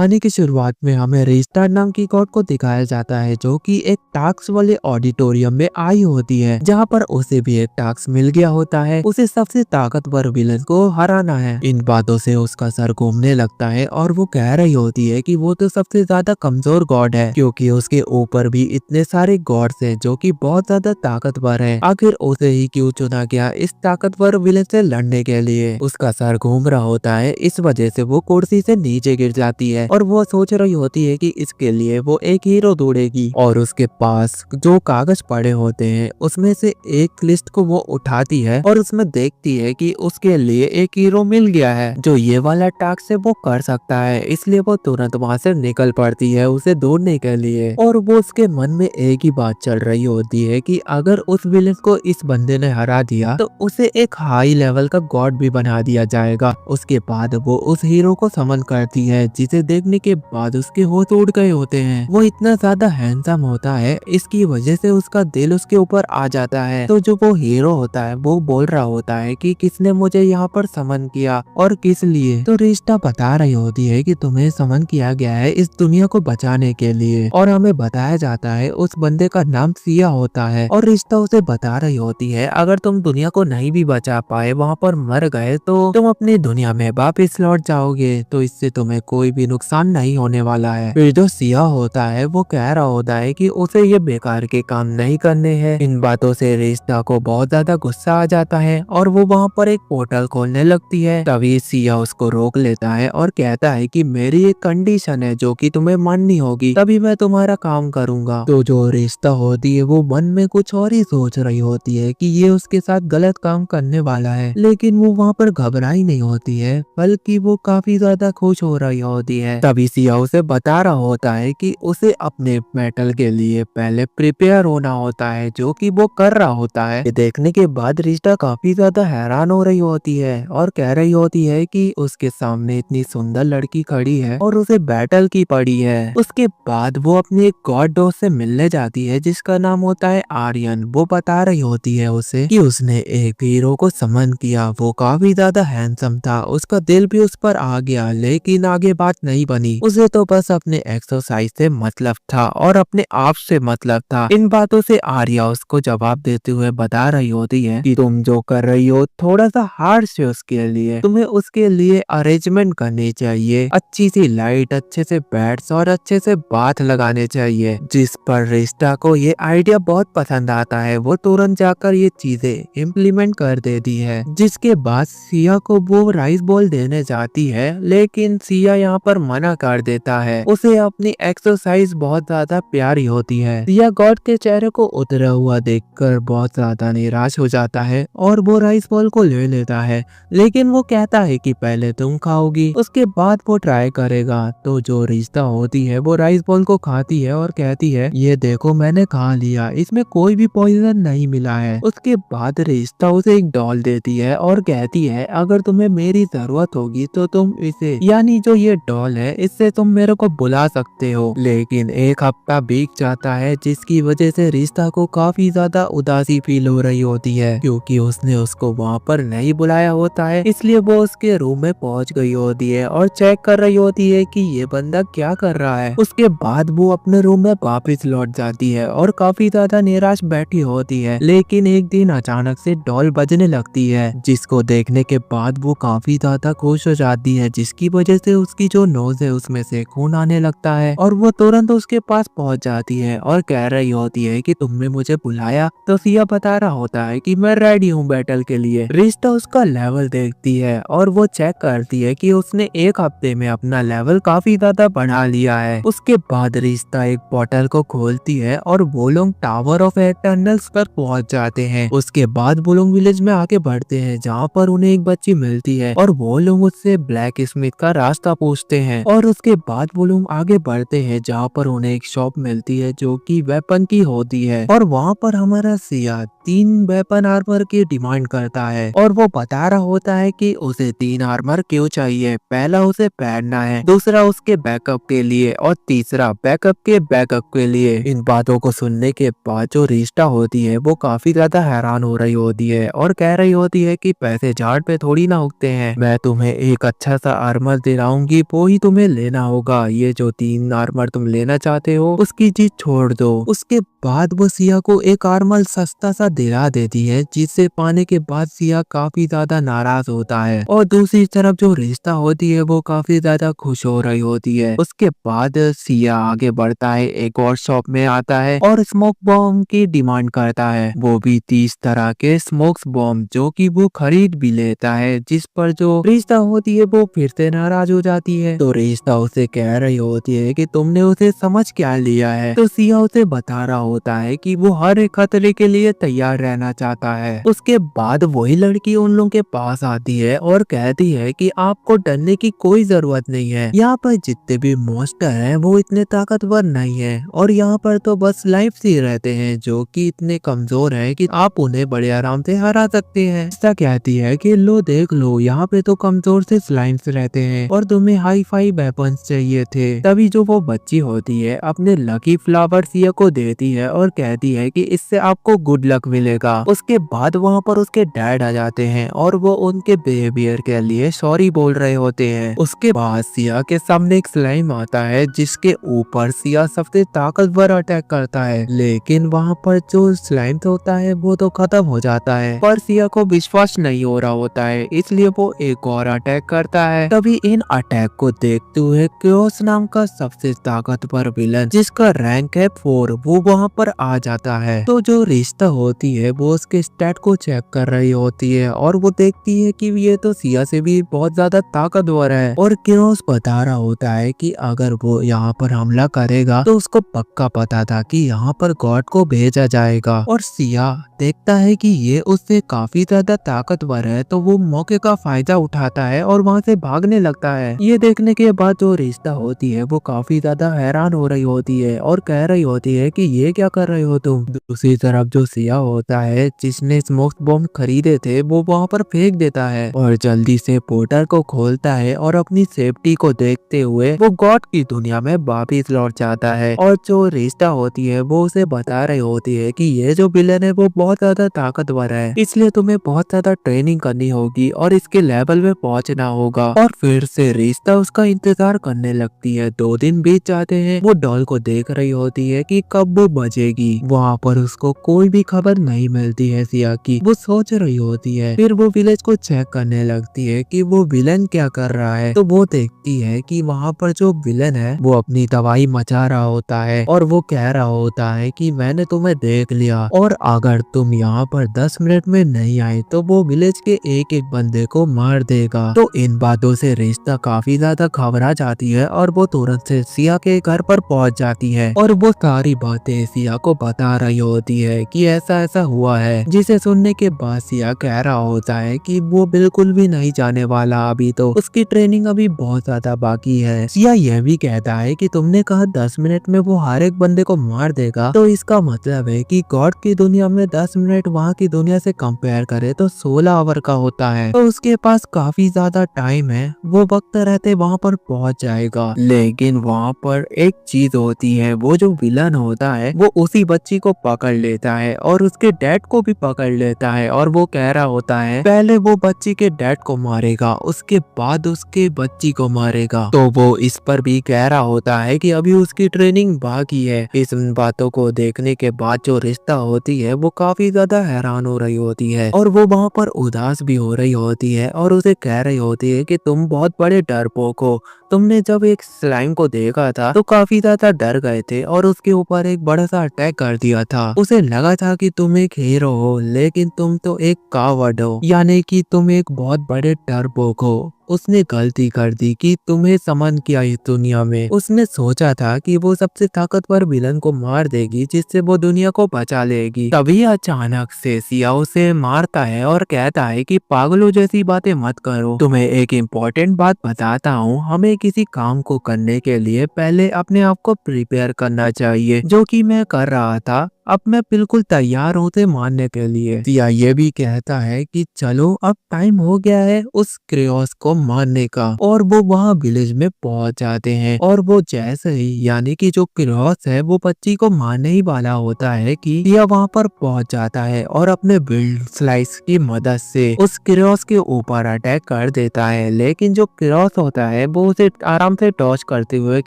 कहानी की शुरुआत में हमें रिश्ता नाम की गॉड को दिखाया जाता है, जो कि एक टास्क वाले ऑडिटोरियम में आई होती है, जहां पर उसे भी एक टास्क मिल गया होता है। उसे सबसे ताकतवर विलन को हराना है। इन बातों से उसका सर घूमने लगता है और वो कह रही होती है कि वो तो सबसे ज्यादा कमजोर गॉड है, क्योंकि उसके ऊपर भी इतने सारे गॉड्स हैं जो कि बहुत ज्यादा ताकतवर है। आखिर उसे ही क्यों चुना गया इस ताकतवर विलन से लड़ने के लिए? उसका सर घूम रहा होता है, इस वजह से वो कुर्सी से नीचे गिर जाती है और वो सोच रही होती है कि इसके लिए वो एक हीरो ढूंढेगी। और उसके पास जो कागज पड़े होते हैं उसमें से एक लिस्ट को वो उठाती है और उसमें देखती है कि उसके लिए एक हीरो मिल गया है जो ये वाला टास्क से वो कर सकता है। इसलिए वो तुरंत वहां से निकल पड़ती है उसे ढूंढने के लिए। और वो उसके मन में एक ही बात चल रही होती है कि अगर उस विलेन को इस बंदे ने हरा दिया तो उसे एक हाई लेवल का गॉड भी बना दिया जाएगा। उसके बाद वो उस हीरो को समन करती है, जिसे देखने के बाद उसके होश उड़ गए होते हैं। वो इतना ज्यादा हैंडसम होता है, इसकी वजह से उसका दिल उसके ऊपर आ जाता है। तो जो वो हीरो होता है वो बोल रहा होता है कि किसने मुझे यहाँ पर समन किया और किस लिए? तो रिश्ता बता रही होती है कि तुम्हें समन किया गया है इस दुनिया को बचाने के लिए। और हमें बताया जाता है उस बंदे का नाम सिया होता है। और रिश्ता उसे बता रही होती है अगर तुम दुनिया को नहीं भी बचा पाए, वहाँ पर मर गए, तो तुम अपनी दुनिया में वापिस लौट जाओगे, तो इससे तुम्हें कोई भी नुकसान नहीं होने वाला है। फिर जो सिया होता है वो कह रहा होता है कि उसे ये बेकार के काम नहीं करने हैं। इन बातों से रिश्ता को बहुत ज्यादा गुस्सा आ जाता है और वो वहाँ पर एक पोर्टल खोलने लगती है। तभी सिया उसको रोक लेता है और कहता है कि मेरी एक कंडीशन है जो कि तुम्हें माननी होगी, तभी मैं तुम्हारा काम करूंगा। तो जो रिश्ता होती है वो मन में कुछ और ही सोच रही होती है कि ये उसके साथ गलत काम करने वाला है, लेकिन वो वहाँ पर घबराई नहीं होती है, बल्कि वो काफी ज्यादा खुश हो रही होती है। तभी सिया उसे बता रहा होता है कि उसे अपने मेटल के लिए पहले प्रिपेयर होना होता है, जो कि वो कर रहा होता है। ये देखने के बाद रिश्ता काफी ज्यादा हैरान हो रही होती है और कह रही होती है कि उसके सामने इतनी सुंदर लड़की खड़ी है और उसे बैटल की पड़ी है। उसके बाद वो अपनी एक गॉड दोस्त से मिलने जाती है जिसका नाम होता है आर्यन। वो बता रही होती है उसे कि उसने एक हीरो को समन किया, वो काफी ज्यादा हैंडसम था, उसका दिल भी उस पर आ गया, लेकिन आगे बात नहीं बनी। उसे तो बस अपने एक्सरसाइज से मतलब था और अपने आप से मतलब था। इन बातों से आर्या उसको जवाब देते हुए बता रही होती है कि तुम जो कर रही हो थोड़ा सा हार्श है उसके लिए, तुम्हें उसके लिए अरेंजमेंट करनी चाहिए, अच्छी सी लाइट, अच्छे से बेड्स और अच्छे से बाथ लगाने चाहिए। जिस पर रिश्ता को ये आइडिया बहुत पसंद आता है, वो तुरंत जाकर ये चीजें इम्प्लीमेंट कर देती है। जिसके बाद सिया को वो राइस बॉल देने जाती है, लेकिन सिया यहाँ पर मना कर देता है। उसे अपनी एक्सरसाइज बहुत ज्यादा प्यारी होती है। सिया गॉड के चेहरे को उतरा हुआ देखकर बहुत ज्यादा निराश हो जाता है और वो राइस बॉल को ले लेता है, लेकिन वो कहता है कि पहले तुम खाओगी, उसके बाद वो ट्राई करेगा। तो जो रिश्ता होती है वो राइस बॉल को खाती है और कहती है ये देखो मैंने खा लिया, इसमें कोई भी पॉइजन नहीं मिला है। उसके बाद रिश्ता उसे एक डॉल देती है और कहती है अगर तुम्हें मेरी जरूरत होगी तो तुम इसे, यानी जो ये डॉल है, इससे तुम मेरे को बुला सकते हो। लेकिन एक हफ्ता बीत जाता है, जिसकी वजह से रिश्ता को काफी ज्यादा उदासी फील हो रही होती है, क्योंकि उसने उसको वहाँ पर नहीं बुलाया होता है। इसलिए वो उसके रूम में पहुँच गई होती है और चेक कर रही होती है कि ये बंदा क्या कर रहा है। उसके बाद वो अपने रूम में वापस लौट जाती है और काफी ज्यादा निराश बैठी होती है। लेकिन एक दिन अचानक से डॉल बजने लगती है, जिसको देखने के बाद वो काफी ज्यादा खुश हो जाती है, जिसकी वजह से उसकी जो नोज है उसमें से खून आने लगता है और वो तुरंत उसके पास पहुंच जाती है और कह रही होती है कि तुमने मुझे बुलाया। तो सिया बता रहा होता है कि मैं रेडी हूँ बैटल के लिए। रिश्ता उसका लेवल देखती है और वो चेक करती है कि उसने एक हफ्ते में अपना लेवल काफी ज्यादा बढ़ा लिया है। उसके बाद रिश्ता एक पोर्टल को खोलती है और वो लोग टावर ऑफ एटर्नल्स पर पहुंच जाते हैं। उसके बाद वो लोग विलेज में आगे बढ़ते हैं, जहाँ पर उन्हें एक बच्ची मिलती है और वो लोग उससे ब्लैक स्मिथ का रास्ता पूछते हैं। और उसके बाद वो लोग आगे बढ़ते हैं, जहाँ पर उन्हें एक शॉप मिलती है जो कि वेपन की होती है। और वहाँ पर हमारा सिया 3 वेपन आर्मर की डिमांड करता है और वो बता रहा होता है कि उसे 3 आर्मर क्यों चाहिए। पहला उसे पहनना है, दूसरा उसके बैकअप के लिए और तीसरा बैकअप के लिए। इन बातों को सुनने के बाद जो रिश्ता होती है वो काफी ज्यादा हैरान हो रही होती है और कह रही होती है कि पैसे झाड़ पे थोड़ी ना उगते हैं, मैं तुम्हें एक अच्छा सा आर्मर दिलाऊंगी, वो ही तुम्हें लेना होगा। ये जो 3 आर्मर तुम लेना चाहते हो उसकी चीज छोड़ दो। उसके बाद वो सिया को एक आर्मर सस्ता सा दिला देती है, जिसे पाने के बाद सिया काफी ज्यादा नाराज होता है और दूसरी तरफ जो रिश्ता होती है वो काफी ज्यादा खुश हो रही होती है। उसके बाद सिया आगे बढ़ता है, एक और शॉप में आता है और स्मोक बॉम्ब की डिमांड करता है, वो भी 30 तरह के स्मोक बॉम्ब, जो कि वो खरीद भी लेता है। जिस पर जो रिश्ता होती है वो फिर से नाराज हो जाती है। तो रिश्ता उसे कह रही होती है कि तुमने उसे समझ क्या लिया है। तो सिया उसे बता रहा होता है कि वो हर एक खतरे के लिए तैयार रहना चाहता है। उसके बाद वही लड़की उन लोगों के पास आती है और कहती है कि आपको डरने की कोई जरूरत नहीं है, यहाँ पर जितने भी मॉन्स्टर हैं वो इतने ताकतवर नहीं है और यहाँ पर तो बस लाइफ से रहते हैं जो कि इतने कमजोर है कि आप उन्हें बड़े आराम से हरा सकते हैं। ऐसा कहती है कि लो देख लो, यहाँ पे तो कमजोर से स्लाइम्स रहते हैं और तुम्हें हाई फाई वेपन्स चाहिए थे। तभी जो वो बच्ची होती है अपने लकी फ्लावर सिया को देती है और कहती है कि इससे आपको गुड लक मिलेगा। उसके बाद वहाँ पर उसके डैड आ जाते हैं और वो उनके बिहेवियर के लिए सॉरी बोल रहे होते हैं। उसके बाद सिया के सामने एक स्लाइम आता है जिसके ऊपर सिया सबसे ताकतवर अटैक करता है, लेकिन वहाँ पर जो स्लाइम होता है वो तो खत्म हो जाता है। पर सिया को विश्वास नहीं हो रहा होता है, इसलिए वो एक और अटैक करता है। तभी इन अटैक को देखते हुए क्योस नाम का सबसे ताकतवर विलन, जिसका रैंक है 4, वो वहाँ पर आ जाता है। तो जो रिश्ता होती है वो उसके स्टैट को चेक कर रही होती है और वो देखती है कि ये तो सिया से भी बहुत ज्यादा ताकतवर है और क्योस बता रहा होता है कि अगर वो यहाँ पर हमला करेगा तो उसको पक्का पता था कि यहाँ पर गॉड को भेजा जाएगा। और सिया देखता है कि ये उससे काफी ज्यादा ताकतवर है तो वो मौके का फायदा उठाता है और वहाँ से भागने लगता है। ये देखने के बाद जो रिश्ता होती है वो काफी ज्यादा हैरान हो रही होती है और कह रही होती है कि ये क्या कर रहे हो तुम। दूसरी तरफ जो सिया होता है जिसने स्मोक बॉम्ब खरीदे थे वो वहाँ पर फेंक देता है और जल्दी से पोर्टल को खोलता है और अपनी सेफ्टी को देखते हुए वो गॉड की दुनिया में वापिस लौट जाता है। और जो रिश्ता होती है वो उसे बता रही होती है कि ये जो विलन है वो बहुत ज्यादा ताकतवर है, इसलिए तुम्हें बहुत ज्यादा ट्रेनिंग करनी होगी और इसके लेवल में पहुंचना होगा। और फिर से रिश्ता उसका इंतजार करने लगती है। 2 दिन बीत जाते हैं, वो डॉल को देख रही होती है कि कब वो बजेगी। वहाँ पर उसको कोई भी खबर नहीं मिलती है सिया की। वो सोच रही होती है, फिर वो विलेज को चेक करने लगती है कि वो विलन क्या कर रहा है। तो वो देखती है कि वहाँ पर जो विलन है वो अपनी तबाही मचा रहा होता है और वो कह रहा होता है कि मैंने तुम्हें देख लिया और अगर तुम यहाँ पर 10 मिनट में नहीं आए तो वो विलेज के एक एक बंदे को मार देगा। तो इन बातों से रिश्ता काफी ज्यादा घबरा जाती है और वो तुरंत से सिया के घर पर पहुंच जाती है और वो सारी बातें सिया को बता रही होती है कि ऐसा ऐसा हुआ है। जिसे सुनने के बाद सिया कह रहा होता है कि वो बिल्कुल भी नहीं जाने वाला, अभी तो उसकी ट्रेनिंग अभी बहुत ज्यादा बाकी है। सिया यह भी कहता है कि तुमने कहा 10 मिनट में वो हर एक बंदे को मार देगा, तो इसका मतलब है कि गॉड की दुनिया में 10 मिनट वहाँ की दुनिया से कंपेयर करे तो 16 आवर का होता है। तो उसके पास काफी ज्यादा टाइम है, वो वक्त रहते वहाँ पर पहुँच जाएगा। लेकिन वहाँ पर एक चीज होती है, वो जो विलन होता है वो उसी बच्ची को पकड़ लेता है और उसके डैड को भी पकड़ लेता है और वो कह रहा होता है पहले वो बच्ची के डैड को मारेगा, उसके बाद उसके बच्ची को मारेगा। तो वो इस पर भी कह रहा होता है कि अभी उसकी ट्रेनिंग बाकी है। इस बातों को देखने के बाद जो रिश्ता होती है वो काफी ज्यादा हैरान हो रही होती है और वो वहाँ पर उदास भी हो रही होती है और उसे कह रही होती है कि तुम बहुत बड़े डरपोक हो, तुमने जब एक स्लाइम को देखा था तो काफी ज्यादा डर गए थे और उसके ऊपर एक बड़ा सा अटैक कर दिया था। उसे लगा था कि तुम एक हीरो हो, लेकिन तुम तो एक कावर्ड हो, यानी कि तुम एक बहुत बड़े डरपोक हो। उसने गलती कर दी कि तुम्हें समन किया इस दुनिया में। उसने सोचा था कि वो सबसे ताकतवर विलन को मार देगी जिससे वो दुनिया को बचा लेगी। तभी अचानक से सिया उसे मारता है और कहता है कि पागलों जैसी बातें मत करो। तुम्हें एक इम्पोर्टेंट बात बताता हूँ, हमें किसी काम को करने के लिए पहले अपने आप को प्रिपेयर करना चाहिए, जो कि मैं कर रहा था। अब मैं बिल्कुल तैयार हूँ उसे मारने के लिए। सिया ये भी कहता है कि चलो अब टाइम हो गया है उस क्रेओस को मारने का, और वो वहाँ विलेज में पहुंच जाते हैं। और वो जैसे ही यानी कि जो क्रेओस है वो बच्ची को मारने ही वाला होता है कि सिया वहाँ पर पहुंच जाता है और अपने बिल्ड स्लाइस की मदद से उस क्रेओस के ऊपर अटैक कर देता है। लेकिन जो क्रेओस होता है वो उसे आराम से डॉज करते हुए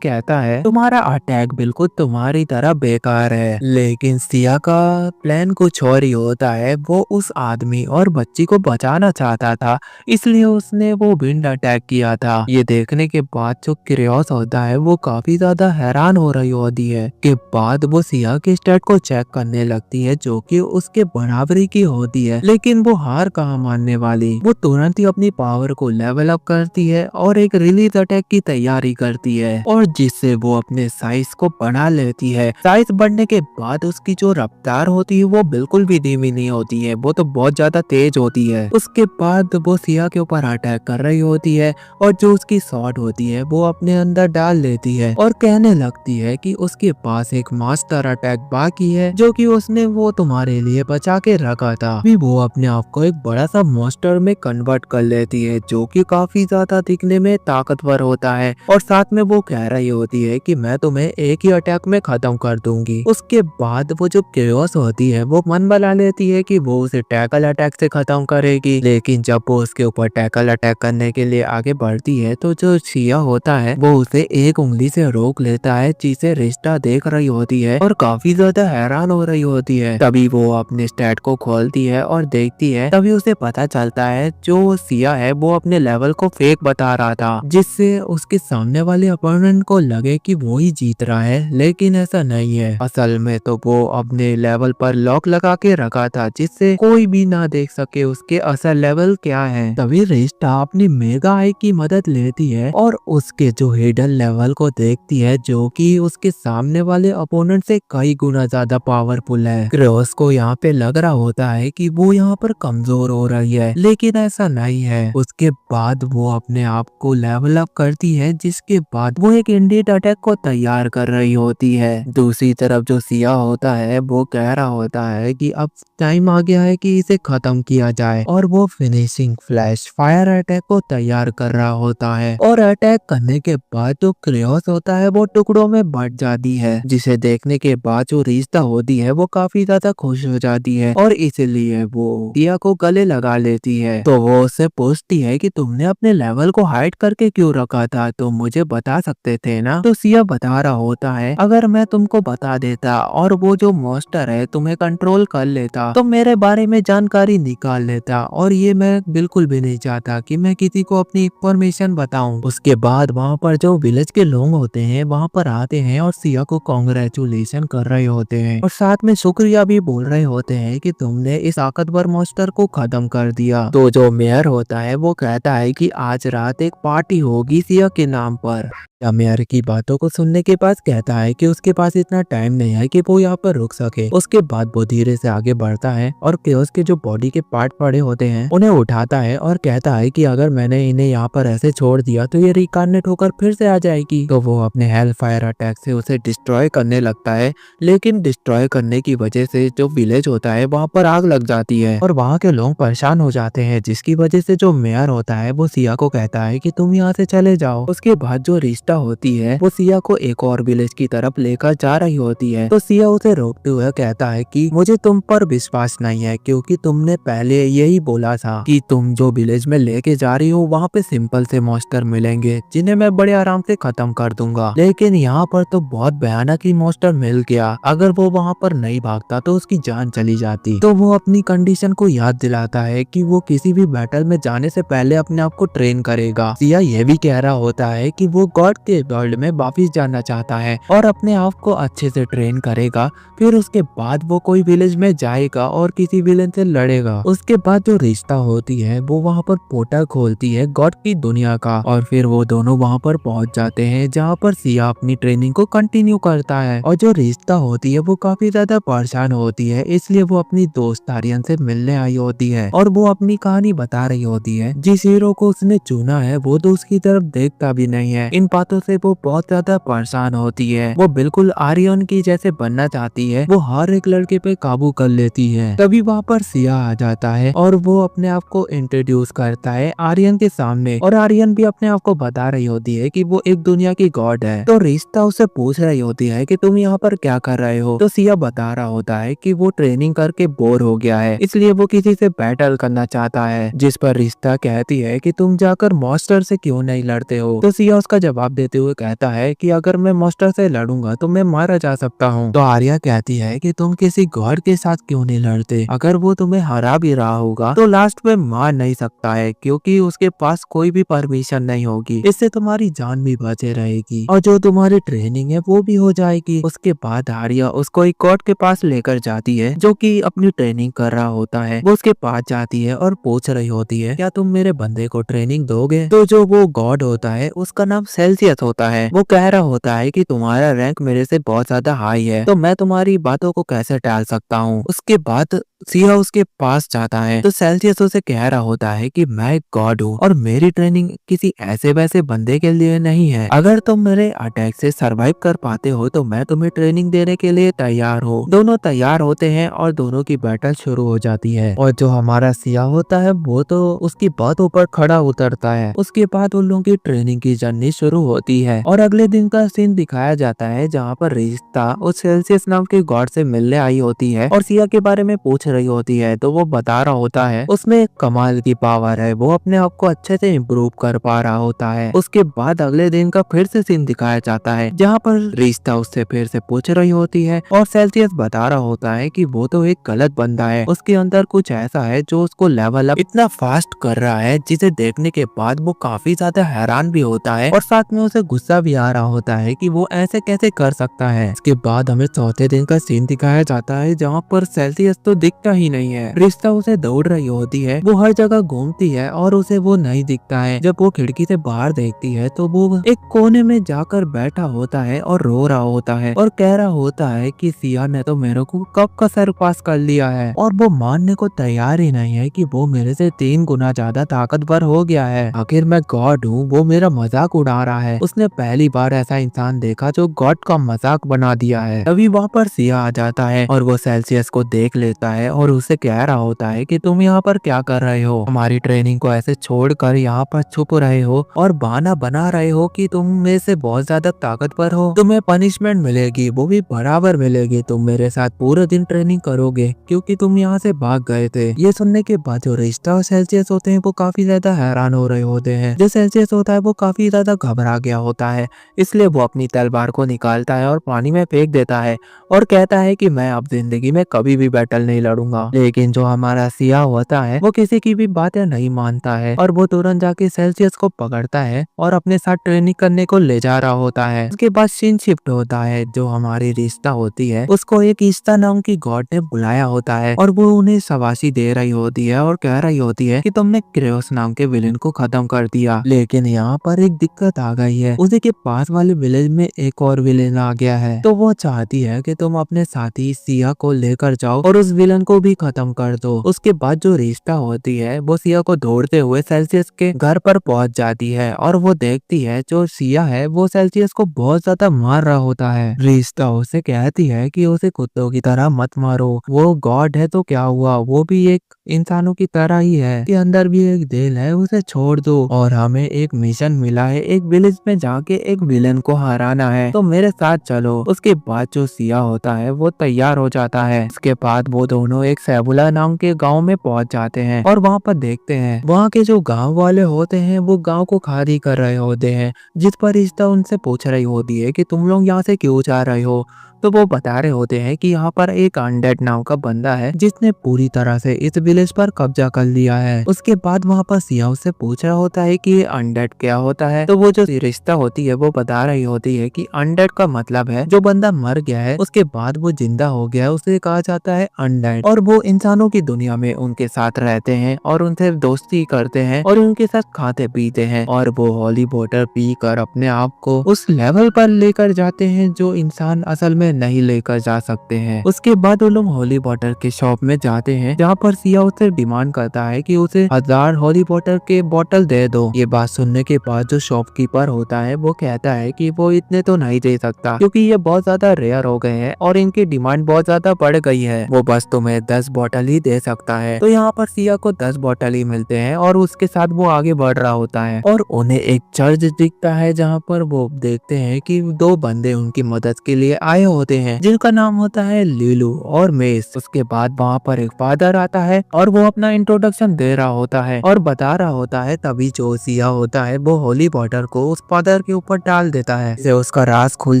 कहता है तुम्हारा अटैक बिल्कुल तुम्हारी तरह बेकार है। लेकिन सिया का प्लान कुछ और ही होता है। वो उस आदमी और बच्ची को बचाना चाहता था, इसलिए उसने वो विंड अटैक किया था। ये देखने के बाद जो क्रेओस होता है वो काफी ज्यादा हैरान हो रही होती है। के बाद वो सिया के स्टेट को चेक करने लगती है जो कि उसके बराबरी की होती है, लेकिन वो हार कहाँ मानने वाली। वो तुरंत ही अपनी पावर को लेवल अप करती है और एक रिलीज अटैक की तैयारी करती है, और जिससे वो अपने साइज को बढ़ा लेती है। साइज बढ़ने के बाद उसकी जो रफ्तार होती है वो बिल्कुल भी धीमी नहीं होती है, वो तो बहुत ज्यादा तेज होती है। उसके बाद वो सिया के ऊपर अटैक कर रही होती है और जो उसकी शॉट होती है वो अपने अंदर डाल लेती है और कहने लगती है कि उसके पास एक मास्टर अटैक बाकी है जो कि उसने वो तुम्हारे लिए बचा के रखा था। भी वो अपने आप को एक बड़ा सा मॉन्स्टर में कन्वर्ट कर लेती है जो कि काफी ज्यादा दिखने में ताकतवर होता है, और साथ में वो कह रही होती है कि मैं तुम्हें एक ही अटैक में खत्म कर दूंगी। उसके बाद वो जो क्रेओस होती है वो मन बना लेती है कि वो उसे टैकल अटैक से खत्म करेगी। लेकिन जब वो उसके ऊपर टैकल अटैक करने के लिए आगे बढ़ती है तो जो सिया होता है वो उसे एक उंगली से रोक लेता है, जिसे रिश्ता देख रही होती है और काफी ज्यादा हैरान हो रही होती है। तभी वो अपने स्टैट को खोलती है और देखती है, तभी उसे पता चलता है जो सिया है वो अपने लेवल को फेक बता रहा था, जिससे उसके सामने वाले अपोनेंट को लगे कि वो ही जीत रहा है, लेकिन ऐसा नहीं है। असल में तो वो अपने लेवल पर लॉक लगा के रखा था जिससे कोई भी ना देख सके उसके असल लेवल क्या है। तभी रिश्ता अपनी मेगा आई की मदद लेती है और उसके जो हिडन लेवल को देखती है जो कि उसके सामने वाले अपोनेंट से कई गुना ज्यादा पावरफुल है। क्रेओस को यहाँ पे लग रहा होता है कि वो यहाँ पर कमजोर हो रही है, लेकिन ऐसा नहीं है। उसके बाद वो अपने आप को लेवल अप करती है, जिसके बाद वो एक इंडियट अटैक को तैयार कर रही होती है। दूसरी तरफ जो सिया होता है वो कह रहा होता है कि अब टाइम आ गया है कि इसे खत्म किया जाए, और वो फिनिशिंग फ्लैश फायर अटैक को तैयार कर रहा होता है। और अटैक करने के बाद जो क्रेओस होता है वो टुकड़ों में बट जाती है, जिसे देखने के बाद जो रिश्ता होती है वो काफी ज्यादा खुश हो जाती है और इसलिए वो सिया को गले लगा लेती है। तो वो उससे पूछती है कि तुमने अपने लेवल को हाइड करके क्यों रखा था, तो मुझे बता सकते थे ना। तो सिया बता रहा होता है अगर मैं तुमको बता देता और वो जो मॉन्स्टर है तुम्हें कंट्रोल कर लेता तो मेरे बारे में जानकारी निकाल लेता, और ये मैं बिल्कुल भी नहीं चाहता कि मैं किसी को अपनी इंफॉर्मेशन बताऊं। उसके बाद वहाँ पर जो विलेज के लोग होते हैं वहाँ पर आते हैं और सिया को कांग्रेचुलेशन कर रहे होते हैं और साथ में शुक्रिया भी बोल रहे होते हैं कि तुमने इस ताकतवर मॉन्स्टर को खत्म कर दिया। तो जो मेयर होता है वो कहता है कि आज रात एक पार्टी होगी सिया के नाम पर। या मेयर की बातों को सुनने के बाद कहता है कि उसके पास इतना टाइम नहीं है कि वो यहाँ पर रुक सके। उसके बाद वो धीरे से आगे बढ़ता है और क्रेओस के जो बॉडी के पार्ट पड़े होते हैं उन्हें उठाता है और कहता है कि अगर मैंने इन्हें यहाँ पर ऐसे छोड़ दिया तो ये रिकार्नेट होकर फिर से आ जाएगी। तो वो अपने हेल फायर अटैक से उसे डिस्ट्रॉय करने लगता है, लेकिन डिस्ट्रॉय करने की वजह से जो विलेज होता है वहाँ पर आग लग जाती है और वहाँ के लोग परेशान हो जाते हैं, जिसकी वजह से जो मेयर होता है वो सिया को कहता है कि तुम यहाँ से चले जाओ। उसके बाद जो होती है वो सिया को एक और विलेज की तरफ लेकर जा रही होती है। तो सिया उसे रोकते हुए कहता है कि मुझे तुम पर विश्वास नहीं है, क्योंकि तुमने पहले यही बोला था कि तुम जो विलेज में लेके जा रही हो वहाँ पे सिंपल से मॉन्स्टर मिलेंगे जिन्हें मैं बड़े आराम से खत्म कर दूंगा, लेकिन यहाँ पर तो बहुत भयानक ही मॉन्स्टर मिल गया। अगर वो वहाँ पर नहीं भागता तो उसकी जान चली जाती। तो वो अपनी कंडीशन को याद दिलाता है कि वो किसी भी बैटल में जाने से पहले अपने आप को ट्रेन करेगा। सिया ये भी कह रहा होता है कि वो गॉड के वर्ल्ड में वापिस जाना चाहता है और अपने आप को अच्छे से ट्रेन करेगा, फिर उसके बाद वो कोई विलेज में जाएगा और किसी विलेन से लड़ेगा। उसके बाद जो रिश्ता होती है वो वहाँ पर पोर्टल खोलती है गॉड की दुनिया का। और फिर वो दोनों वहाँ पर पहुँच जाते हैं जहाँ पर सिया अपनी ट्रेनिंग को कंटिन्यू करता है। और जो रिश्ता होती है वो काफी ज्यादा परेशान होती है, इसलिए वो अपनी दोस्त आर्यन से मिलने आई होती है और वो अपनी कहानी बता रही होती है। जिस हीरो को उसने चुना है वो तो उसकी तरफ देखता भी नहीं है। इन बातों से वो बहुत ज्यादा परेशान होती है। वो बिल्कुल आर्यन की जैसे बनना चाहती है, वो हर एक लड़के पे काबू कर लेती है। तभी वहाँ पर सिया आ जाता है और वो अपने आप को इंट्रोड्यूस करता है आर्यन के सामने। और आर्यन भी अपने आप को बता रही होती है कि वो एक दुनिया की गॉड है। तो रिश्ता उससे पूछ रही होती है कि तुम यहाँ पर क्या कर रहे हो। तो सिया बता रहा होता है कि वो ट्रेनिंग करके बोर हो गया है, इसलिए वो किसी से बैटल करना चाहता है। जिस पर रिश्ता कहती है कि तुम जाकर मॉन्स्टर से क्यों नहीं लड़ते हो। तो सिया उसका जवाब देते हुए कहता है कि अगर मैं मॉन्स्टर से लड़ूंगा तो मैं मारा जा सकता हूँ। तो आर्या कहती है कि तुम किसी गॉड के साथ क्यों नहीं लड़ते, अगर वो तुम्हें हरा भी रहा होगा तो लास्ट में मार नहीं सकता है, क्योंकि उसके पास कोई भी परमिशन नहीं होगी। इससे तुम्हारी जान भी बचे रहेगी और जो तुम्हारी ट्रेनिंग है वो भी हो जाएगी। उसके बाद आर्या उसको एक गॉड के पास लेकर जाती है जो कि अपनी ट्रेनिंग कर रहा होता है। वो उसके पास जाती है और पूछ रही होती है क्या तुम मेरे बंदे को ट्रेनिंग दोगे। तो जो वो गॉड होता है उसका नाम सेल्सियस होता है। वो कह रहा होता है कि तुम्हारा रैंक मेरे से बहुत ज्यादा हाई है, तो मैं तुम्हारी बातों को कैसे टाल सकता हूँ। उसके बाद सिया उसके पास जाता है तो सेल्सियस उसे कह रहा होता है कि मैं एक गॉड हूँ और मेरी ट्रेनिंग किसी ऐसे वैसे बंदे के लिए नहीं है। अगर तुम मेरे अटैक से सरवाइव कर पाते हो तो मैं तुम्हें ट्रेनिंग देने के लिए तैयार हूँ। दोनों तैयार होते हैं और दोनों की बैटल शुरू हो जाती है। और जो हमारा सिया होता है वो तो उसकी बातों पर खड़ा उतरता है। उसके बाद उन लोगों की ट्रेनिंग की जर्नी शुरू होती है और अगले दिन का सीन दिखाया जाता है जहाँ पर रिश्ता उस सेल्सियस नाम के गॉड से मिलने आई होती है और सिया के बारे में पूछ रही होती है। तो वो बता रहा होता है उसमें एक कमाल की पावर है, वो अपने आप को अच्छे से इम्प्रूव कर पा रहा होता है। उसके बाद अगले दिन का फिर से सीन दिखाया जाता है जहाँ पर रिश्ता उससे फिर से पूछ रही होती है और सेल्सियस बता रहा होता है कि वो तो एक गलत बंदा है, उसके अंदर कुछ ऐसा है जो उसको लेवल अप इतना फास्ट कर रहा है जिसे देखने के बाद वो काफी ज्यादा हैरान भी होता है और साथ में उसे गुस्सा भी आ रहा होता है कि वो ऐसे कैसे कर सकता है। इसके बाद हमें चौथे दिन का सीन दिखाया जाता है जहाँ पर सेल्सियस तो दिखता ही नहीं है। रिश्ता उसे दौड़ रही होती है, वो हर जगह घूमती है और उसे वो नहीं दिखता है। जब वो खिड़की से बाहर देखती है तो वो एक कोने में जाकर बैठा होता है और रो रहा होता है और कह रहा होता है कि सिया ने तो मेरे को कब का सर पास कर लिया है और वो मानने को तैयार ही नहीं है कि वो मेरे से 3 गुना ज्यादा ताकतवर हो गया है। आखिर मैं गॉड हूँ, वो मेरा मजाक उड़ा रहा है। उसने पहली बार ऐसा इंसान देखा जो गॉड का मजाक बना दिया है। तभी वहाँ पर सिया आ जाता है और वो सेल्सियस को देख लेता है और उसे कह रहा होता है कि तुम यहाँ पर क्या कर रहे हो, हमारी ट्रेनिंग को ऐसे छोड़कर यहाँ पर छुप रहे हो और बहाना बना रहे हो कि तुम में से बहुत ज्यादा ताकतवर हो, तुम्हें पनिशमेंट मिलेगी, वो भी बराबर मिलेगी। तुम मेरे साथ पूरे दिन ट्रेनिंग करोगे क्योंकि तुम यहाँ से भाग गए थे। ये सुनने के बाद जो रिश्ता और सेल्सियस होते हैं वो काफी ज्यादा हैरान हो रहे होते हैं। जो सेल्सियस होता है वो काफी ज्यादा घबरा गया होता है, इसलिए वो अपनी तलवार को निकालता है और पानी में फेंक देता है और कहता है कि मैं अब जिंदगी में कभी भी बैटल नहीं लड़ूंगा। लेकिन जो हमारा सिया होता है वो किसी की भी बातें नहीं मानता है और वो तुरंत जाके सेल्सियस को पकड़ता है और अपने साथ ट्रेनिंग करने को ले जा रहा होता है। उसके बाद सीन शिफ्ट होता है, जो हमारी रिश्ता होती है उसको एक ईस्ता नाम की गॉड ने बुलाया होता है और वो उन्हें शाबाशी दे रही होती है और कह रही होती है कि तुमने क्रेओस नाम के विलेन को खत्म कर दिया। लेकिन यहाँ पर एक दिक्कत आ गई है, उसी के पास वाले विलेज में एक और विलेन आ गया है, तो वो चाहती है कि तुम अपने साथी सिया को लेकर जाओ और उस विलन को भी खत्म कर दो। उसके बाद जो रिश्ता होती है वो सिया को दौड़ते हुए सेल्सियस के घर पर पहुंच जाती है और वो देखती है जो सिया है वो सेल्सियस को बहुत ज्यादा मार रहा होता है। रिश्ता उसे कहती है कि उसे कुत्तों की तरह मत मारो, वो गॉड है तो क्या हुआ, वो भी एक इंसानों की तरह ही है, के अंदर भी एक दिल है, उसे छोड़ दो। और हमें एक मिशन मिला है, एक विलेज में जाके एक विलन को हराना है, तो मेरे साथ चलो। उसके बाद जो सिया होता है वो तैयार हो जाता है। उसके बाद वो दोनों एक सेबुला नाम के गांव में पहुंच जाते हैं और वहां पर देखते हैं वहां के जो गांव वाले होते हैं वो गांव को खाली कर रहे होते हैं। जिस पर रिश्ता उनसे पूछ रही होती है कि तुम लोग यहाँ से क्यों जा रहे हो। तो वो बता रहे होते हैं कि यहाँ पर एक अनडेड नाम का बंदा है जिसने पूरी तरह से इस विलेज पर कब्जा कर लिया है। उसके बाद वहाँ पर सिया उससे पूछ रहा होता है कि ये अनडेड क्या होता है। तो वो जो रिश्ता होती है वो बता रही होती है कि अनडेड का मतलब है जो बंदा मर गया है उसके बाद वो जिंदा हो गया है उसे कहा जाता है अनडेड, और वो इंसानों की दुनिया में उनके साथ रहते हैं और उनसे दोस्ती करते हैं और उनके साथ खाते पीते हैं, और वो हॉली वॉटर पी कर अपने आप को उस लेवल पर लेकर जाते हैं जो इंसान असल में नहीं लेकर जा सकते हैं। उसके बाद वो लोग हॉली वॉटर के शॉप में जाते हैं जहाँ पर सिया उससे डिमांड करता है कि उसे 1000 हॉली वॉटर के बोतल दे दो। ये बात सुनने के बाद जो शॉपकीपर होता है वो कहता है कि वो इतने तो नहीं दे सकता क्योंकि ये बहुत ज्यादा रेयर हो गए हैं और इनकी डिमांड बहुत ज्यादा बढ़ गई है, वो बस तुम्हें 10 बोतल ही दे सकता है। तो यहाँ पर सिया को 10 बोतल ही मिलते हैं और उसके साथ वो आगे बढ़ रहा होता है और उन्हें एक चर्च दिखता है जहाँ पर वो देखते हैं कि दो बंदे उनकी मदद के लिए आए होते हैं जिनका नाम होता है लीलू और मेस। उसके बाद वहाँ पर एक फादर आता है और वो अपना इंट्रोडक्शन दे रहा होता है और बता रहा होता है, तभी जो सिया होता है वो होली वाटर को उस फादर के ऊपर डाल देता है, इससे उसका राज खुल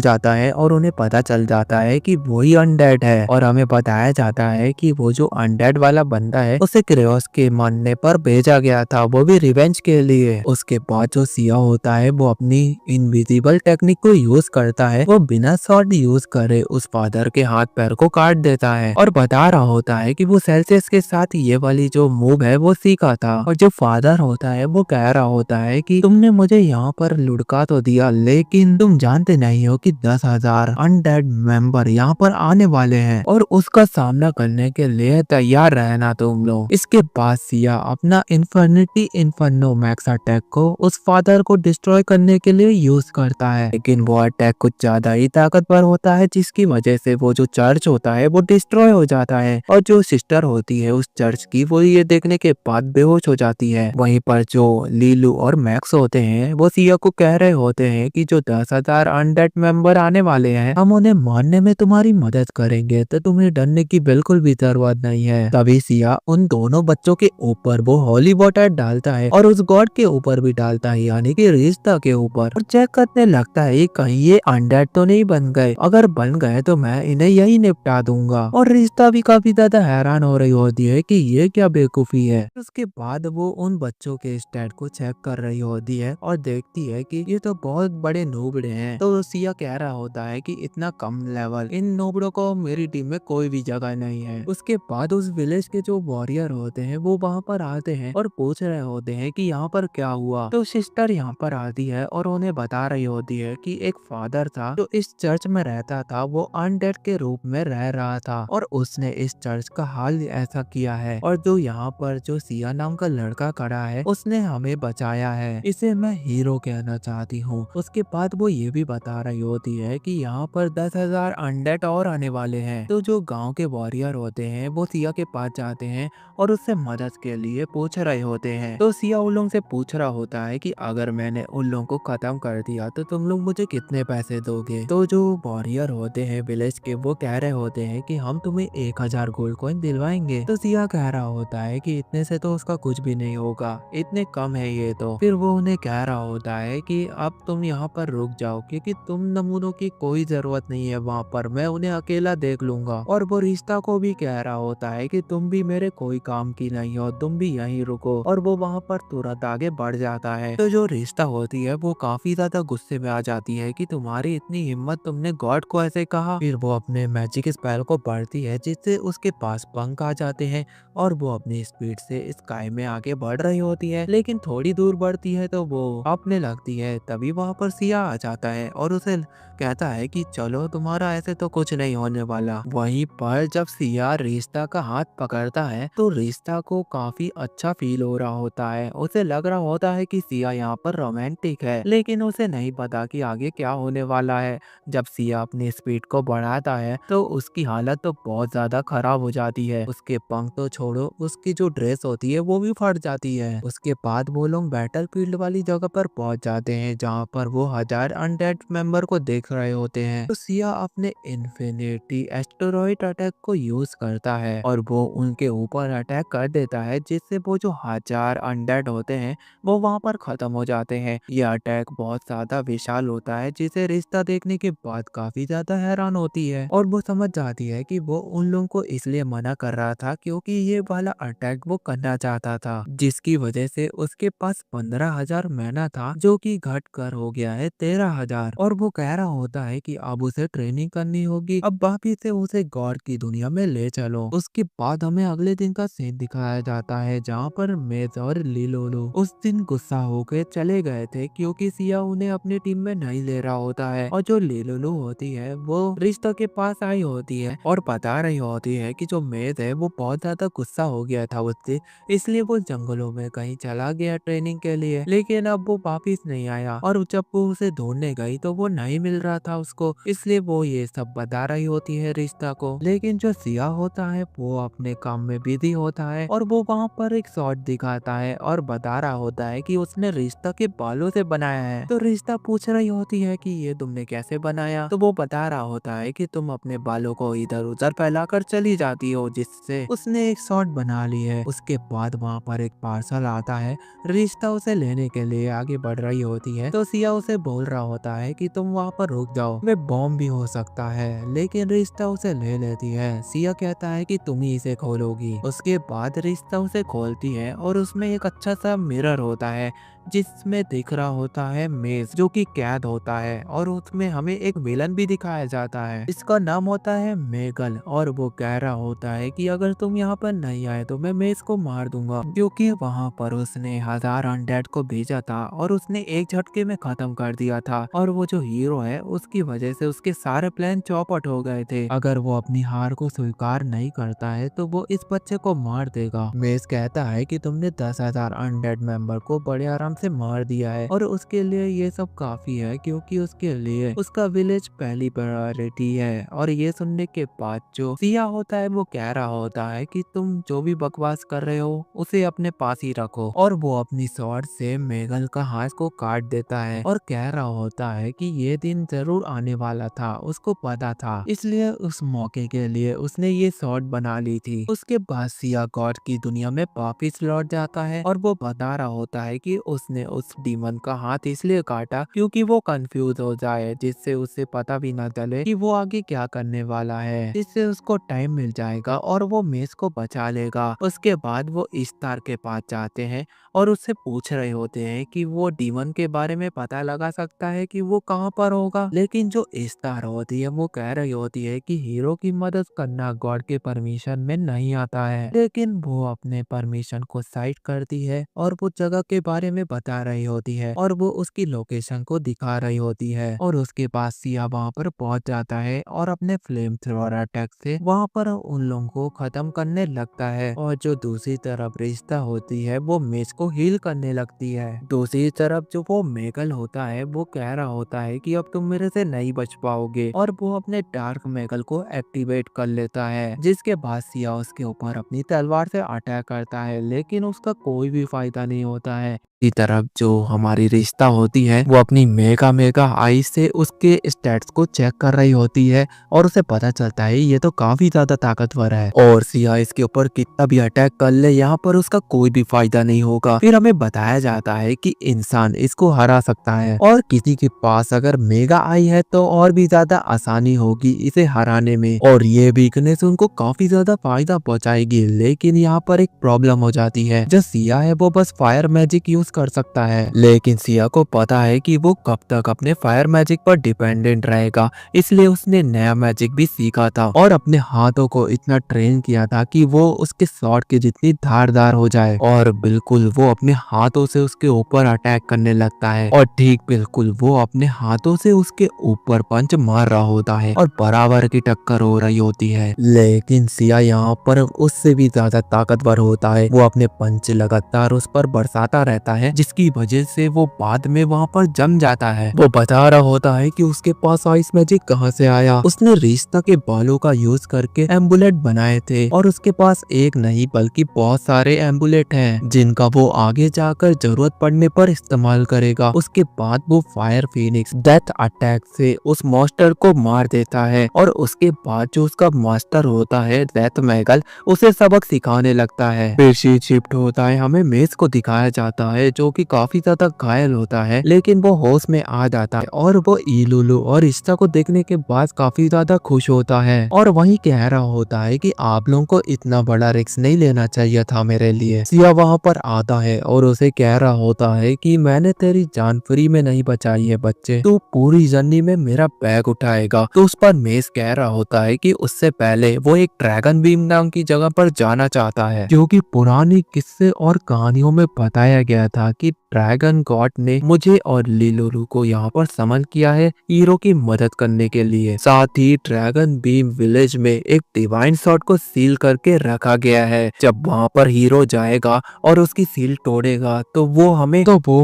जाता है और उन्हें पता चल जाता है कि वही अनडेड है। और हमें बताया जाता है कि वो जो अनडेड वाला बंदा है उसे क्रेओस के मानने पर भेजा गया था, वो भी रिवेंज के लिए। उसके बाद जो सिया होता है वो अपनी इनविजिबल टेक्निक को यूज करता है, वो बिना शॉट यूज करे उस फादर के हाथ पैर को काट देता है और बता रहा होता है कि वो सेल्सियस के साथ ये वाली जो मूव है वो सीखा था। और जो फादर होता है वो कह रहा होता है कि तुमने मुझे यहाँ पर लुढ़का तो दिया लेकिन तुम जानते नहीं हो कि 10,000 अनडेड मेंबर यहाँ पर आने वाले हैं और उसका सामना करने के लिए तैयार रहना तुम लोग। इसके बाद सिया अपना इन्फिनिटी इन्फर्नो मैक्स अटैक को उस फादर को डिस्ट्रॉय करने के लिए यूज करता है, लेकिन वो अटैक कुछ ज्यादा ही ताकतवर होता है जिसकी वजह से वो जो चर्च होता है वो डिस्ट्रॉय हो जाता है और जो सिस्टर होती है उस चर्च की वो ये देखने के बाद बेहोश हो जाती है। वहीं पर जो लीलू और मैक्स होते हैं वो सिया को कह रहे होते हैं कि जो 10,000 अनडेड मेंबर आने वाले हैं हम उन्हें मारने में तुम्हारी मदद करेंगे, तो तुम्हें डरने की बिल्कुल भी जरूरत नहीं है। तभी सिया उन दोनों बच्चों के ऊपर वो हॉली वाटर डालता है और उस गॉड के ऊपर भी डालता है, यानी कि रिश्ता के ऊपर, और चेक करने लगता है कहीं ये अनडेड तो नहीं बन गए, अगर बन गए तो मैं इन्हें यही निपटा दूंगा। और रिश्ता भी काफी ज्यादा हैरान हो रही होती है कि ये क्या बेवकूफी है। उसके बाद वो उन बच्चों के स्टैट को चेक कर रही होती है और देखती है कि ये तो बहुत बड़े नोबड़े हैं। तो सिया कह रहा होता है कि इतना कम लेवल, इन नोबड़ों को मेरी टीम में कोई भी जगह नहीं है। उसके बाद उस विलेज के जो वॉरियर होते हैं वो वहाँ पर आते हैं और पूछ रहे होते हैं कि यहाँ पर क्या हुआ। तो सिस्टर यहाँ पर आती है और उन्हें बता रही होती है कि एक फादर था जो इस चर्च में रहता था, वो अनडेड के रूप में रह रहा था और उसने इस चर्च का हाल ऐसा किया है, और जो यहाँ पर जो सिया नाम का लड़का खड़ा है उसने हमें बचाया है, इसे मैं हीरो कहना चाहती हूँ। उसके बाद वो ये भी बता रही होती है कि यहाँ पर 10,000 अनडेड और आने वाले हैं। तो जो गांव के वॉरियर होते हैं वो सिया के पास जाते हैं और उससे मदद के लिए पूछ रहे होते हैं। तो सिया उन लोगों से पूछ रहा होता है कि अगर मैंने उन लोगों को खत्म कर दिया तो तुम लोग मुझे कितने पैसे दोगे। तो जो वॉरियर होते हैं विलेज के वो कह रहे होते हैं कि हम तुम्हें 1,000 गोल्ड कॉइन दिलवाएंगे। तो सिया कह रहा होता है कि इतने से तो उसका कुछ भी नहीं होगा, इतने कम है ये तो। फिर वो उन्हें कह रहा होता है कि अब तुम यहाँ पर रुक जाओ क्योंकि तुम नमूनों की कोई जरूरत नहीं है वहाँ पर, मैं उन्हें अकेला देख लूंगा। और वो रिश्ता को भी कह रहा होता है कि तुम भी मेरे कोई काम की नहीं हो, तुम भी यहीं रुको, और वो वहाँ पर तुरंत आगे बढ़ जाता है। तो जो रिश्ता होती है वो काफी ज्यादा गुस्से में आ जाती है कि तुम्हारी इतनी हिम्मत, तुमने गॉड को ऐसे कहा। फिर वो अपने मैजिक स्पेल को पढ़ती है जिससे उसके पास पंख आ जाते हैं और वो अपनी स्पीड से स्काई में आगे बढ़ रही होती है, लेकिन थोड़ी दूर बढ़ती है तो वो अपने लगती है। तभी वहाँ पर सिया आ जाता है और उसे कहता है कि चलो तुम्हारा ऐसे तो कुछ नहीं होने वाला। वहीं पर जब सिया रिश्ता का हाथ पकड़ता है तो रिश्ता को काफी अच्छा फील हो रहा होता है, उसे लग रहा होता है कि सिया यहाँ पर रोमांटिक है, लेकिन उसे नहीं पता कि आगे क्या होने वाला है। जब सिया अपनी स्पीड को बढ़ाता है तो उसकी हालत तो बहुत ज्यादा खराब हो जाती है, उसके पंख तो छोड़ो उसकी जो ड्रेस होती है वो भी फट जाती है। उसके बाद वो लोग बैटल फील्ड वाली जगह पर पहुंच जाते हैं जहाँ पर वो 1,000 अनडेड मेंबर को देख रहे होते हैं। तो सिया अपने इन्फिनिटी एस्टेरॉइड अटैक को यूज करता है और वो उनके ऊपर अटैक कर देता है जिससे वो जो 1,000 अनडेड होते हैं वो वहाँ पर खत्म हो जाते हैं। ये अटैक बहुत ज्यादा विशाल होता है जिसे रिश्ता देखने के बाद काफी ज्यादा ज्यादा हैरान होती है और वो समझ जाती है कि वो उन लोगों को इसलिए मना कर रहा था क्योंकि ये वाला अटैक वो करना चाहता था, जिसकी वजह से उसके पास 15,000 मैना था जो कि घट कर हो गया है 13,000। और वो कह रहा होता है कि अब उसे ट्रेनिंग करनी होगी, अब वापिस से उसे गॉड की दुनिया में ले चलो। उसके बाद हमें अगले दिन का सीन दिखाया जाता है जहाँ पर मेज और लिलोलो उस दिन गुस्सा होकर चले गए थे क्योंकि सिया उन्हें अपनी टीम में नहीं ले रहा होता है। और जो लिलोलो होती है वो रिश्ता के पास आई होती है और बता रही होती है कि जो मेज है वो बहुत ज्यादा गुस्सा हो गया था उससे, इसलिए वो जंगलों में कहीं चला गया ट्रेनिंग के लिए, लेकिन अब वो वापिस नहीं आया। और जब वो उसे ढूंढने गई तो वो नहीं मिल रहा था उसको, इसलिए वो ये सब बता रही होती है रिश्ता को। लेकिन जो सिया होता है वो अपने काम में बिजी होता है और वो वहाँ पर एक शॉट दिखाता है और बता रहा होता है कि उसने रिश्ता के बालों से बनाया है। तो रिश्ता पूछ रही होती है कि ये तुमने कैसे बनाया, तो वो बता रहा होता है कि तुम अपने बालों को इधर उधर फैलाकर चली जाती हो, जिससे उसने एक शॉट बना ली है। उसके बाद वहाँ पर एक पार्सल आता है, रिश्ता उसे लेने के लिए आगे बढ़ रही होती है तो सिया उसे बोल रहा होता है कि तुम वहाँ पर रुक जाओ, वे बॉम्ब भी हो सकता है। लेकिन रिश्ता उसे ले लेती है। सिया कहता है कि तुम ही इसे खोलोगी। उसके बाद रिश्ता उसे खोलती है और उसमें एक अच्छा सा मिरर होता है जिसमें दिख रहा होता है मेज जो कि कैद होता है और उसमें हमें एक विलन भी दिखाया जाता है। इसका नाम होता है मेगल और वो कह रहा होता है कि अगर तुम यहाँ पर नहीं आए तो मैं मेज को मार दूंगा, क्योंकि वहाँ पर उसने 1000 अनडेड को भेजा था और उसने एक झटके में खत्म कर दिया था। और वो जो हीरो है उसकी वजह से उसके सारे प्लान चौपट हो गए थे। अगर वो अपनी हार को स्वीकार नहीं करता है तो वो इस बच्चे को मार देगा। मेज कहता है कि तुमने 10,000 अनडेड मेंबर को बड़े आराम से मार दिया है और उसके लिए ये सब काफी है, क्योंकि उसके लिए उसका विलेज पहली प्रायोरिटी है। और ये सुनने के बाद जो सिया होता है वो कह रहा होता है कि तुम जो भी बकवास कर रहे हो उसे अपने पास ही रखो। और वो अपनी स्वॉर्ड से मेगल का हाथ को काट देता है और कह रहा होता है कि ये दिन जरूर आने वाला था, उसको पता था, इसलिए उस मौके के लिए उसने ये स्वॉर्ड बना ली थी। उसके बाद सिया गॉड की दुनिया में वापिस लौट जाता है और वो बता रहा होता है कि उसने उस डीमन का हाथ इसलिए काटा क्योंकि वो कंफ्यूज हो जाए, जिससे उसे पता भी ना चले कि वो आगे क्या करने वाला है, जिससे उसको टाइम मिल जाएगा और वो मेस को बचा लेगा। उसके बाद वो इस्तार के पास जाते हैं और उससे पूछ रहे होते हैं कि वो डीमन के बारे में पता लगा सकता है कि वो कहाँ पर होगा। लेकिन जो इस्तार होती है वो कह रही होती है कि हीरो की मदद करना गॉड के परमिशन में नहीं आता है। लेकिन वो अपने परमिशन को साइड करती है और वो जगह के बारे में बता रही होती है और वो उसकी लोकेशन को दिखा रही होती है। और उसके बाद सिया वहाँ पर पहुंच जाता है और अपने फ्लेम थ्रोअर अटैक से वहाँ पर उन लोगों को खत्म करने लगता है। और जो दूसरी तरफ रिश्ता होती है वो मेज को हील करने लगती है। दूसरी तरफ जो वो मेगल होता है वो कह रहा होता है कि अब तुम मेरे से नहीं बच पाओगे, और वो अपने डार्क मेगल को एक्टिवेट कर लेता है, जिसके बाद सिया उसके ऊपर अपनी तलवार से अटैक करता है, लेकिन उसका कोई भी फायदा नहीं होता है। की तरफ जो हमारी रिश्ता होती है वो अपनी मेगा मेगा आई से उसके स्टैट्स को चेक कर रही होती है और उसे पता चलता है ये तो काफी ज्यादा ताकतवर है और सिया इसके ऊपर कितना भी अटैक कर ले यहाँ पर उसका कोई भी फायदा नहीं होगा। फिर हमें बताया जाता है कि इंसान इसको हरा सकता है और किसी के पास अगर मेगा आई है तो और भी ज्यादा आसानी होगी इसे हराने में, और ये वीकनेस उनको काफी ज्यादा फायदा पहुंचाएगी। लेकिन यहाँ पर एक प्रॉब्लम हो जाती है, जो सिया है वो बस फायर मैजिक यूज कर सकता है, लेकिन सिया को पता है कि वो कब तक अपने फायर मैजिक पर डिपेंडेंट रहेगा, इसलिए उसने नया मैजिक भी सीखा था और अपने हाथों को इतना ट्रेन किया था कि वो उसके शॉट के जितनी धारदार हो जाए। और बिल्कुल वो अपने हाथों से उसके ऊपर अटैक करने लगता है और ठीक बिल्कुल वो अपने हाथों से उसके ऊपर पंच मार रहा होता है और बराबर की टक्कर हो रही होती है। लेकिन सिया यहाँ पर उससे भी ज्यादा ताकतवर होता है, वो अपने पंच लगातार उस पर बरसाता रहता है, जिसकी वजह से वो बाद में वहाँ पर जम जाता है। वो बता रहा होता है कि उसके पास आइस मैजिक कहाँ से आया, उसने रिश्ता के बालों का यूज करके एम्बुलेट बनाए थे और उसके पास एक नहीं बल्कि बहुत सारे एम्बुलेट हैं जिनका वो आगे जाकर जरूरत पड़ने पर इस्तेमाल करेगा। उसके बाद वो फायर फिनिक्स डेथ अटैक से उस मॉन्स्टर को मार देता है और उसके बाद जो उसका मास्टर होता है डेथ मैगल उसे सबक सिखाने लगता है। फिर शिफ्ट होता है, हमें मेज को दिखाया जाता है है जो कि काफी ज्यादा घायल होता है, लेकिन वो होश में आ जाता है और वो ईलुलु और रिश्ता को देखने के बाद काफी ज्यादा खुश होता है और वही कह रहा होता है कि आप लोगों को इतना बड़ा रिस्क नहीं लेना चाहिए था मेरे लिए। सिया वहाँ पर आता है और उसे कह रहा होता है कि मैंने तेरी जान फ्री में नहीं बचाई है बच्चे, तू पूरी जर्नी में मेरा बैग उठाएगा। तो उस पर मेस कह रहा होता है कि उससे पहले वो एक ड्रैगन बीम नाम की जगह पर जाना चाहता है, क्योंकि पुरानी किस्से और कहानियों में बताया गया था कि ड्रैगन गॉड ने मुझे और लिलोरू को यहाँ पर समन किया है हीरो की मदद करने के लिए। साथ ही ड्रैगन बीम विलेज में एक डिवाइन शॉट को सील करके रखा गया है। जब वहाँ पर हीरो जाएगा और उसकी सील तोड़ेगा तो वो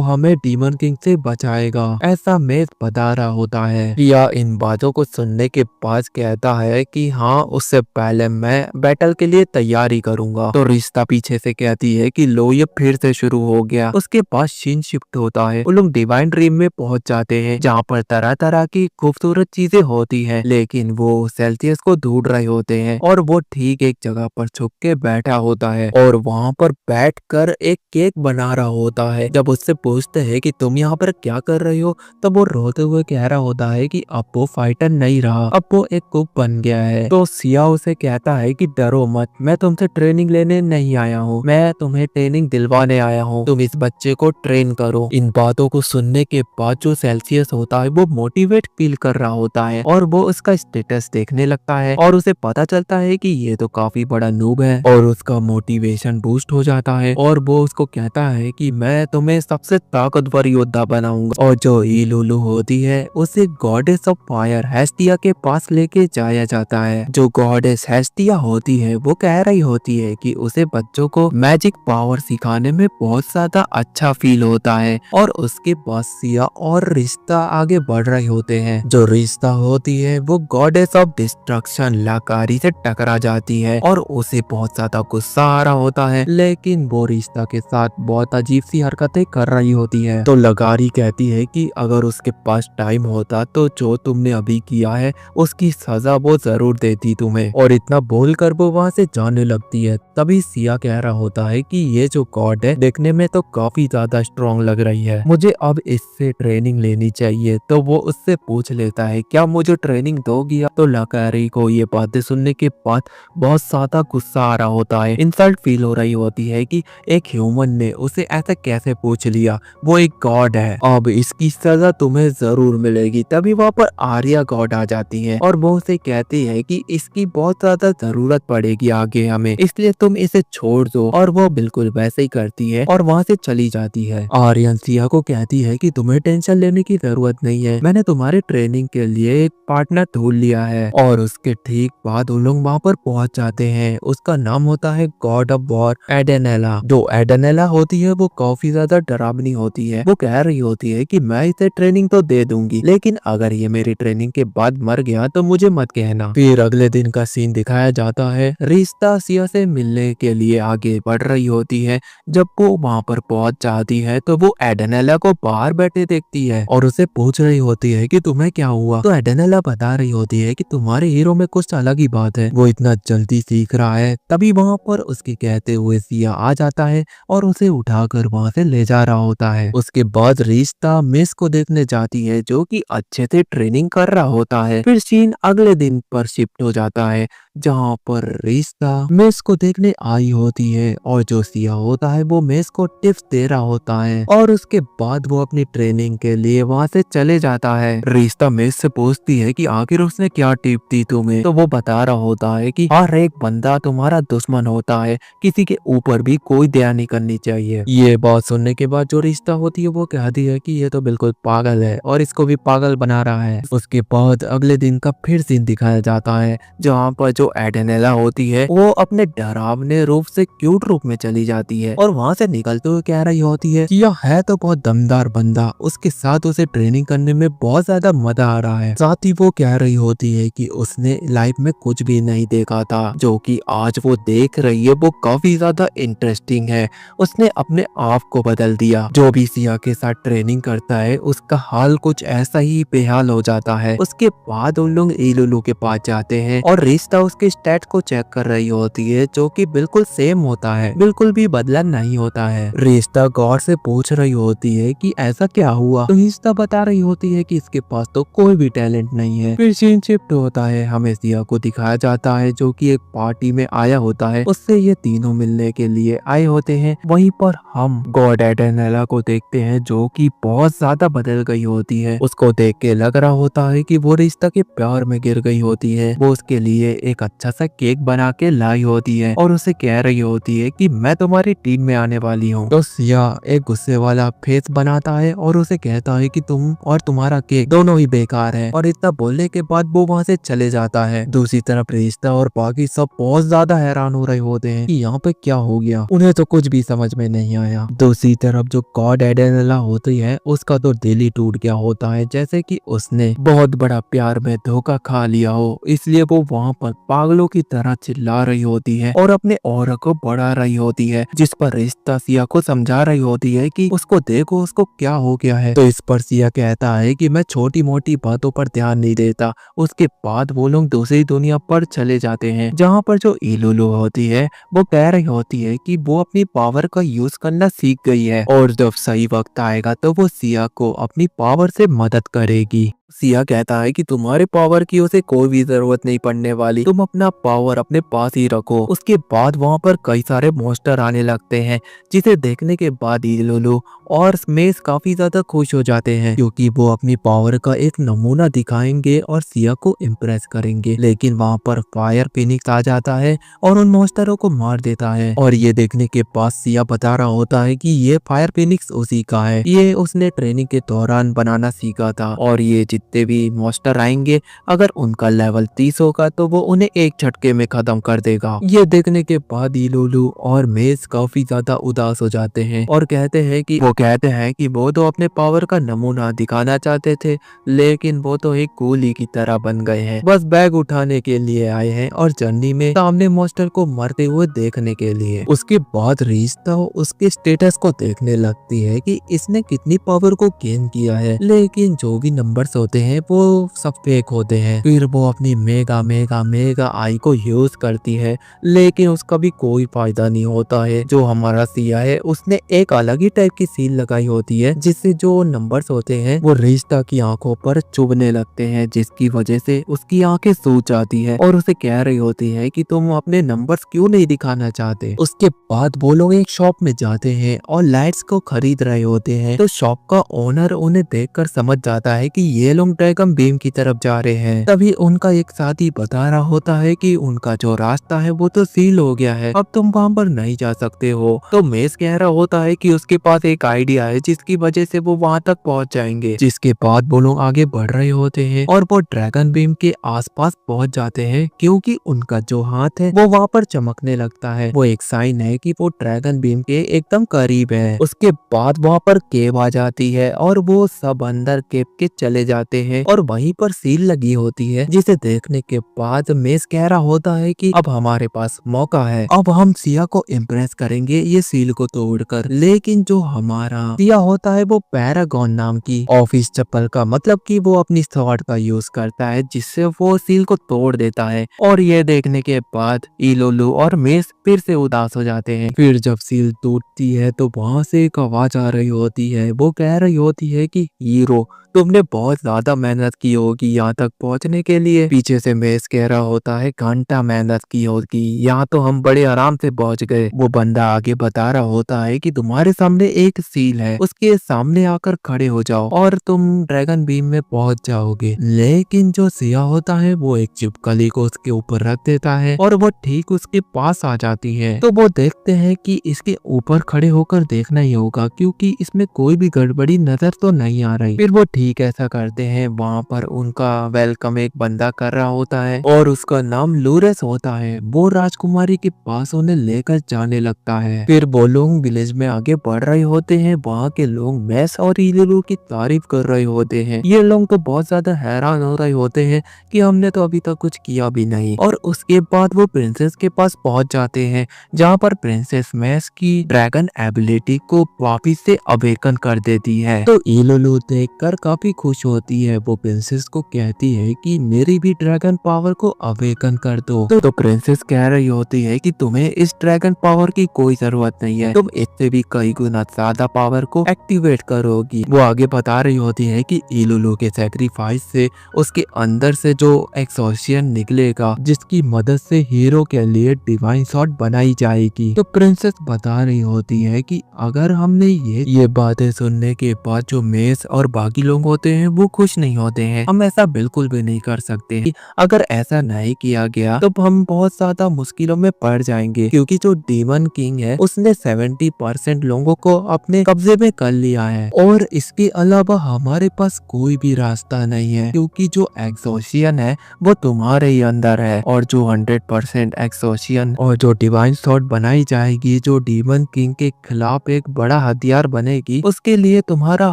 हमें डीमन किंग से बचाएगा, ऐसा मेस बता रहा होता है। या इन बातों को सुनने के बाद कहता है कि हाँ, उससे पहले मैं बैटल के लिए तैयारी करूंगा। तो रिश्ता पीछे से कहती है कि लो ये फिर से शुरू हो गया। उसके बाद सीन शिफ्ट होता है, वो लोग डिवाइन ड्रीम में पहुंच जाते हैं जहाँ पर तरह तरह की खूबसूरत चीजें होती हैं, लेकिन वो सेल्सियस को ढूंढ रहे होते हैं और वो ठीक एक जगह पर छुप के बैठा होता है और वहाँ पर बैठकर एक केक बना रहा होता है। जब उससे पूछते हैं कि तुम यहाँ पर क्या कर रही हो, तब वो रोते हुए कह रहा होता है कि अब वो फाइटर नहीं रहा, अब वो एक कुक बन गया है। तो सिया उसे कहता है कि डरो मत, मैं तुमसे ट्रेनिंग लेने नहीं आया हूँ, मैं तुम्हें ट्रेनिंग दिलवाने आया हूँ, तुम इस बच्चे को ट्रेन करो। इन बातों को सुनने के बाद जो सेल्सियस होता है वो मोटिवेट फील कर रहा होता है और वो उसका स्टेटस देखने लगता है और उसे पता चलता है कि ये तो काफी बड़ा नूब है और उसका मोटिवेशन बूस्ट हो जाता है और वो उसको कहता है कि मैं तुम्हें सबसे ताकतवर योद्धा बनाऊंगा। और जो ईलुलु होती है उसे गॉडेस ऑफ फायर हेस्टिया के पास लेके जाया जाता है। जो गॉडेस हेस्टिया होती है वो कह रही होती है कि उसे बच्चों को मैजिक पावर सिखाने में बहुत ज्यादा अच्छा फील होता है और उसके बाद सिया और रिश्ता आगे बढ़ रहे होते हैं। जो रिश्ता होती है वो गॉडेस ऑफ डिस्ट्रक्शन लाकारी से टकरा जाती है और उसे बहुत ज्यादा गुस्सा आ रहा होता है, लेकिन वो रिश्ता के साथ बहुत अजीब सी हरकतें कर रही होती है। तो लगारी कहती है कि अगर उसके पास टाइम होता तो जो तुमने अभी किया है उसकी सजा वो जरूर देती तुम्हें, और इतना बोलकर वो वहाँ से जाने लगती है। तभी सिया कह रहा होता है कि ये जो गॉड है देखने में तो काफी ज्यादा स्ट्रॉन्ग लग रही है, मुझे अब इससे ट्रेनिंग लेनी चाहिए। तो वो उससे पूछ लेता है क्या मुझे ट्रेनिंग दोगी? तो लगारी को ये बातें सुनने के बाद बहुत ज्यादा गुस्सा आ रहा होता है, इंसल्ट फील हो रही होती है कि एक ह्यूमन ने उसे ऐसा कैसे पूछ लिया, वो एक गॉड है, अब इसकी सजा तुम्हें जरूर मिलेगी। तभी वहाँ पर आर्या गॉड आ जाती है और वो उसे कहती है कि इसकी बहुत ज्यादा जरूरत पड़ेगी आगे हमें, इसलिए तुम इसे छोड़ दो। और वो बिल्कुल वैसे ही करती है और वहाँ से चली जाती है। आर्यन सिया को कहती है कि तुम्हें टेंशन लेने की जरूरत नहीं है, मैंने तुम्हारे ट्रेनिंग के लिए एक पार्टनर ढूंढ लिया है। और उसके ठीक बाद उन लोग वहाँ पर पहुंच जाते हैं। उसका नाम होता है गॉड ऑफ वॉर एडेनेला। जो एडेनेला होती है वो काफी ज्यादा डरावनी होती है। वो कह रही होती है कि मैं इसे ट्रेनिंग तो दे दूंगी, लेकिन अगर ये मेरी ट्रेनिंग के बाद मर गया तो मुझे मत कहना। फिर अगले दिन का सीन दिखाया जाता है, रिश्ता सिया से मिलने के लिए आगे बढ़ रही होती है। जब वो वहाँ पर पहुंच जाती है तो वो एडेनेला को बाहर बैठे देखती है और उसे पूछ रही होती है कि तुम्हें क्या हुआ। तो एडेनेला बता रही होती है कि तुम्हारे हीरो में कुछ अलग ही बात है, वो इतना जल्दी सीख रहा है। तभी वहाँ पर उसके कहते हुए सिया आ जाता है और उसे उठाकर वहाँ से ले जा रहा होता है। उसके बाद रिश्ता मिस को देखने जाती है जो कि अच्छे से ट्रेनिंग कर रहा होता है। फिर सीन अगले दिन पर शिफ्ट हो जाता है जहाँ पर रिश्ता मिस को देखने आई होती है और जो सिया होता है वो मिस को टिप्स दे रहा होता है और उसके बाद वो अपनी ट्रेनिंग के लिए वहाँ से चले जाता है। रिश्ता मिस से पूछती है कि आखिर उसने क्या टिप दी तुम्हें। तो वो बता रहा होता है कि हर एक बंदा तुम्हारा दुश्मन होता है, किसी के ऊपर भी कोई दया नहीं करनी चाहिए। ये बात सुनने के बाद जो रिश्ता होती है वो कहती है कि ये तो बिल्कुल पागल है और इसको भी पागल बना रहा है। उसके बाद अगले दिन का फिर सीन दिखाया जाता है जहाँ पर जो एडेनेला होती है वो अपने डरावने रूप से क्यूट रूप में चली जाती है और वहाँ से निकलते हुए कह रही होती है कि यह है तो बहुत दमदार बंदा, उसके साथ उसे ट्रेनिंग करने में बहुत ज्यादा मजा आ रहा है। साथ ही वो कह रही होती है कि उसने लाइफ में कुछ भी नहीं देखा था, जो कि आज वो देख रही है वो काफी ज्यादा इंटरेस्टिंग है। उसने अपने आप को बदल दिया। जो भी सिया के साथ ट्रेनिंग करता है उसका हाल कुछ ऐसा ही बेहाल हो जाता है। उसके बाद उन लोग ईलुलु के पास जाते हैं और रिश्ता उसके स्टैट को चेक कर रही होती है, जो कि बिल्कुल सेम होता है, बिल्कुल भी बदला नहीं होता है। रिश्ता गौर से पूछ रही होती है कि ऐसा क्या हुआ, तो रिश्ता बता रही होती है कि इसके पास तो कोई भी टैलेंट नहीं है। फिर सीन शिफ्ट होता है, हमें सिया को दिखाया जाता है जो कि एक पार्टी में आया होता है, उससे ये तीनों मिलने के लिए आए होते हैं। वहीं पर हम गॉड एडेनला को देखते हैं जो कि बहुत ज्यादा बदल गई होती है। उसको देख के लग रहा होता है कि वो रिश्ता के प्यार में गिर गई होती है। वो उसके लिए एक अच्छा सा केक बना के लाई होती है और उसे कह रही होती है कि मैं तुम्हारी टीम में आने वाली हूँ। तो सिया एक गुस्से वाला फेस बनाता है और उसे कहता है कि तुम और तुम्हारा केक दोनों ही बेकार है, और इतना बोलने के बाद वो वहाँ से चले जाता है। दूसरी तरफ रिश्ता और बाकी सब बहुत ज्यादा हैरान हो रहे होते हैं कि यहाँ पे क्या हो गया, उन्हें तो कुछ भी समझ में नहीं आया। दूसरी तरफ जो गॉड एडेनला होती है उसका तो दिल ही टूट गया होता है, जैसे कि उसने बहुत बड़ा प्यार में धोखा खा लिया हो। इसलिए वो वहाँ पर पागलों की तरह चिल्ला रही होती है और अपने ऑरा को बढ़ा रही होती है, जिस पर रिश्ता सिया को समझा रही होती है कि उसको देखो उसको क्या हो गया है। तो इस पर सिया कहता है कि मैं छोटी मोटी बातों पर ध्यान नहीं देता। उसके बाद वो लोग दूसरी दुनिया पर चले जाते हैं, जहाँ पर जो इलुलु होती है वो कह रही होती है कि वो अपनी पावर का यूज करना सीख गई है और जब सही वक्त आएगा तो वो सिया को अपनी पावर से मदद करेगी। सिया कहता है कि तुम्हारे पावर की उसे कोई भी जरूरत नहीं पड़ने वाली, तुम अपना पावर अपने पास ही रखो। उसके बाद वहाँ पर कई सारे मॉन्स्टर आने लगते हैं, जिसे देखने के बाद इलुलु और मेस काफी ज्यादा खुश हो जाते हैं, क्योंकि वो अपनी पावर का एक नमूना दिखाएंगे और सिया को इम्प्रेस करेंगे। लेकिन वहाँ पर फायर फिनिक्स आ जाता है और उन मॉन्स्टरों को मार देता है, और ये देखने के बाद सिया बता रहा होता है कि ये फायर फिनिक्स उसी का है, ये उसने ट्रेनिंग के दौरान बनाना सीखा था, और ये जितने भी मॉन्स्टर आएंगे अगर उनका लेवल 30 होगा तो वो उन्हें एक झटके में खत्म कर देगा। ये देखने के बाद इलुलु और मेस काफी ज्यादा उदास हो जाते हैं और कहते हैं कि वो तो अपने पावर का नमूना दिखाना चाहते थे, लेकिन वो तो एक गोली की तरह बन गए हैं, बस बैग उठाने के लिए आए हैं और जर्नी में सामने मॉन्स्टर को मरते हुए देखने के लिए। उसके बाद रिश्ता उसके स्टेटस को देखने लगती है कि इसने कितनी पावर को गेन किया है, लेकिन जो भी नंबर्स होते हैं वो सब फेक होते हैं। फिर वो अपनी मेगा मेगा मेगा आई को यूज करती है, लेकिन उसका भी कोई फायदा नहीं होता है। जो हमारा सिया है उसने एक अलग ही टाइप की सील लगाई होती है, जिससे जो नंबर्स होते हैं वो रिश्ता की आंखों पर चुभने लगते हैं, जिसकी वजह से उसकी आंखें सूज जाती है और उसे कह रही होती है कि तुम अपने नंबर्स क्यों नहीं दिखाना चाहते। उसके बाद वो लोग एक शॉप में जाते हैं और लाइट्स को खरीद रहे होते हैं, तो शॉप का ओनर उन्हें देखकर समझ जाता है कि ये लोग ड्रैगन बीम की तरफ जा रहे हैं। तभी उनका एक साथी बता रहा होता है कि उनका जो रास्ता है वो तो सील हो गया है, अब तुम वहाँ पर नहीं जा सकते हो। तो मेस कह रहा होता है कि उसके पास एक आइडिया है जिसकी वजह से वो वहाँ तक पहुँच जाएंगे। जिसके बाद वो लोग आगे बढ़ रहे होते हैं और वो ड्रैगन बीम के आसपास पहुँच जाते हैं, क्योंकि उनका जो हाथ है वो वहाँ पर चमकने लगता है। वो एक साइन है कि वो ड्रैगन बीम के एकदम करीब है। उसके बाद वहाँ पर केव आ जाती है और वो सब अंदर केव के चले जाते हैं और वहीं पर सील लगी होती है, जिसे देखने के बाद मेस कह रहा होता है कि अब हमारे पास मौका है, अब हम सिया को इम्प्रेस करेंगे ये सील को तोड़कर। लेकिन जो हमारा सिया होता है वो पैरागॉन नाम की ऑफिस चप्पल का, मतलब कि वो अपनी स्वॉर्ड का यूज करता है, जिससे वो सील को तोड़ देता है। और ये देखने के बाद इलुलु और मेस फिर से उदास हो जाते हैं। फिर जब सील टूटती है तो वहां से एक आवाज आ रही होती है, वो कह रही होती है कि हीरो तुमने बहुत ज्यादा मेहनत की होगी यहाँ तक पहुँचने के लिए। पीछे से मेस कह रहा होता है घंटा मेहनत की होगी, यहाँ तो हम बड़े आराम से पहुँच गए। वो बंदा आगे बता रहा होता है कि तुम्हारे सामने एक सील है, उसके सामने आकर खड़े हो जाओ और तुम ड्रैगन बीम में पहुँच जाओगे। लेकिन जो सिया होता है वो एक छिपकली को उसके ऊपर रख देता है और वो ठीक उसके पास आ जाती है। तो वो देखते हैं कि इसके ऊपर खड़े होकर देखना ही होगा, क्योंकि इसमें कोई भी गड़बड़ी नजर तो नहीं आ रही। फिर वो ठीक ऐसा करते हैं। वहाँ पर उनका वेलकम एक बंदा कर रहा होता है और उसका नाम लूरेस होता है। वो राजकुमारी के पास उन्हें लेकर जाने लगता है। फिर वो लोग विलेज में आगे बढ़ रहे होते हैं। वहाँ के लोग मेस और इलुलु की तारीफ कर रहे होते हैं। ये लोग तो बहुत ज्यादा हैरान हो रहे होते हैं कि हमने तो अभी तक कुछ किया भी नहीं। और उसके बाद वो प्रिंसेस के पास पहुंच जाते हैं, जहाँ पर प्रिंसेस मेस की ड्रैगन एबिलिटी को वापिस से अवेकन कर देती है। तो इलुलु देखकर काफी खुश होती है। वो प्रिंसेस को कहती है कि मेरी भी ड्रैगन पावर को अवेकन कर दो। तो प्रिंसेस कह रही होती है कि तुम्हें इस ड्रैगन पावर की कोई जरूरत नहीं है, तुम इससे भी कई गुना ज्यादा पावर को एक्टिवेट करोगी। वो आगे बता रही होती है कि इलुलु के सैक्रिफाइस से उसके अंदर से जो एक्सोशियन निकलेगा, जिसकी मदद से हीरो के लिए डिवाइन शॉट बनाई जाएगी। तो प्रिंसेस बता रही होती है कि अगर हमने ये बातें सुनने के बाद जो मेस और बाकी लोग होते हैं वो खुश नहीं होते हैं। हम ऐसा बिल्कुल भी नहीं कर सकते। अगर ऐसा नहीं किया गया तो हम बहुत ज्यादा मुश्किलों में पड़ जाएंगे, क्योंकि जो डीमन किंग है उसने 70% लोगों को अपने कब्जे में कर लिया है और इसके अलावा हमारे पास कोई भी रास्ता नहीं है, क्योंकि जो एक्सोशियन है वो तुम्हारे ही अंदर है और जो 100% एक्सोशियन और जो डिवाइन शॉट बनाई जाएगी, जो डीमन किंग के खिलाफ एक बड़ा हथियार बनेगी, उसके लिए तुम्हारा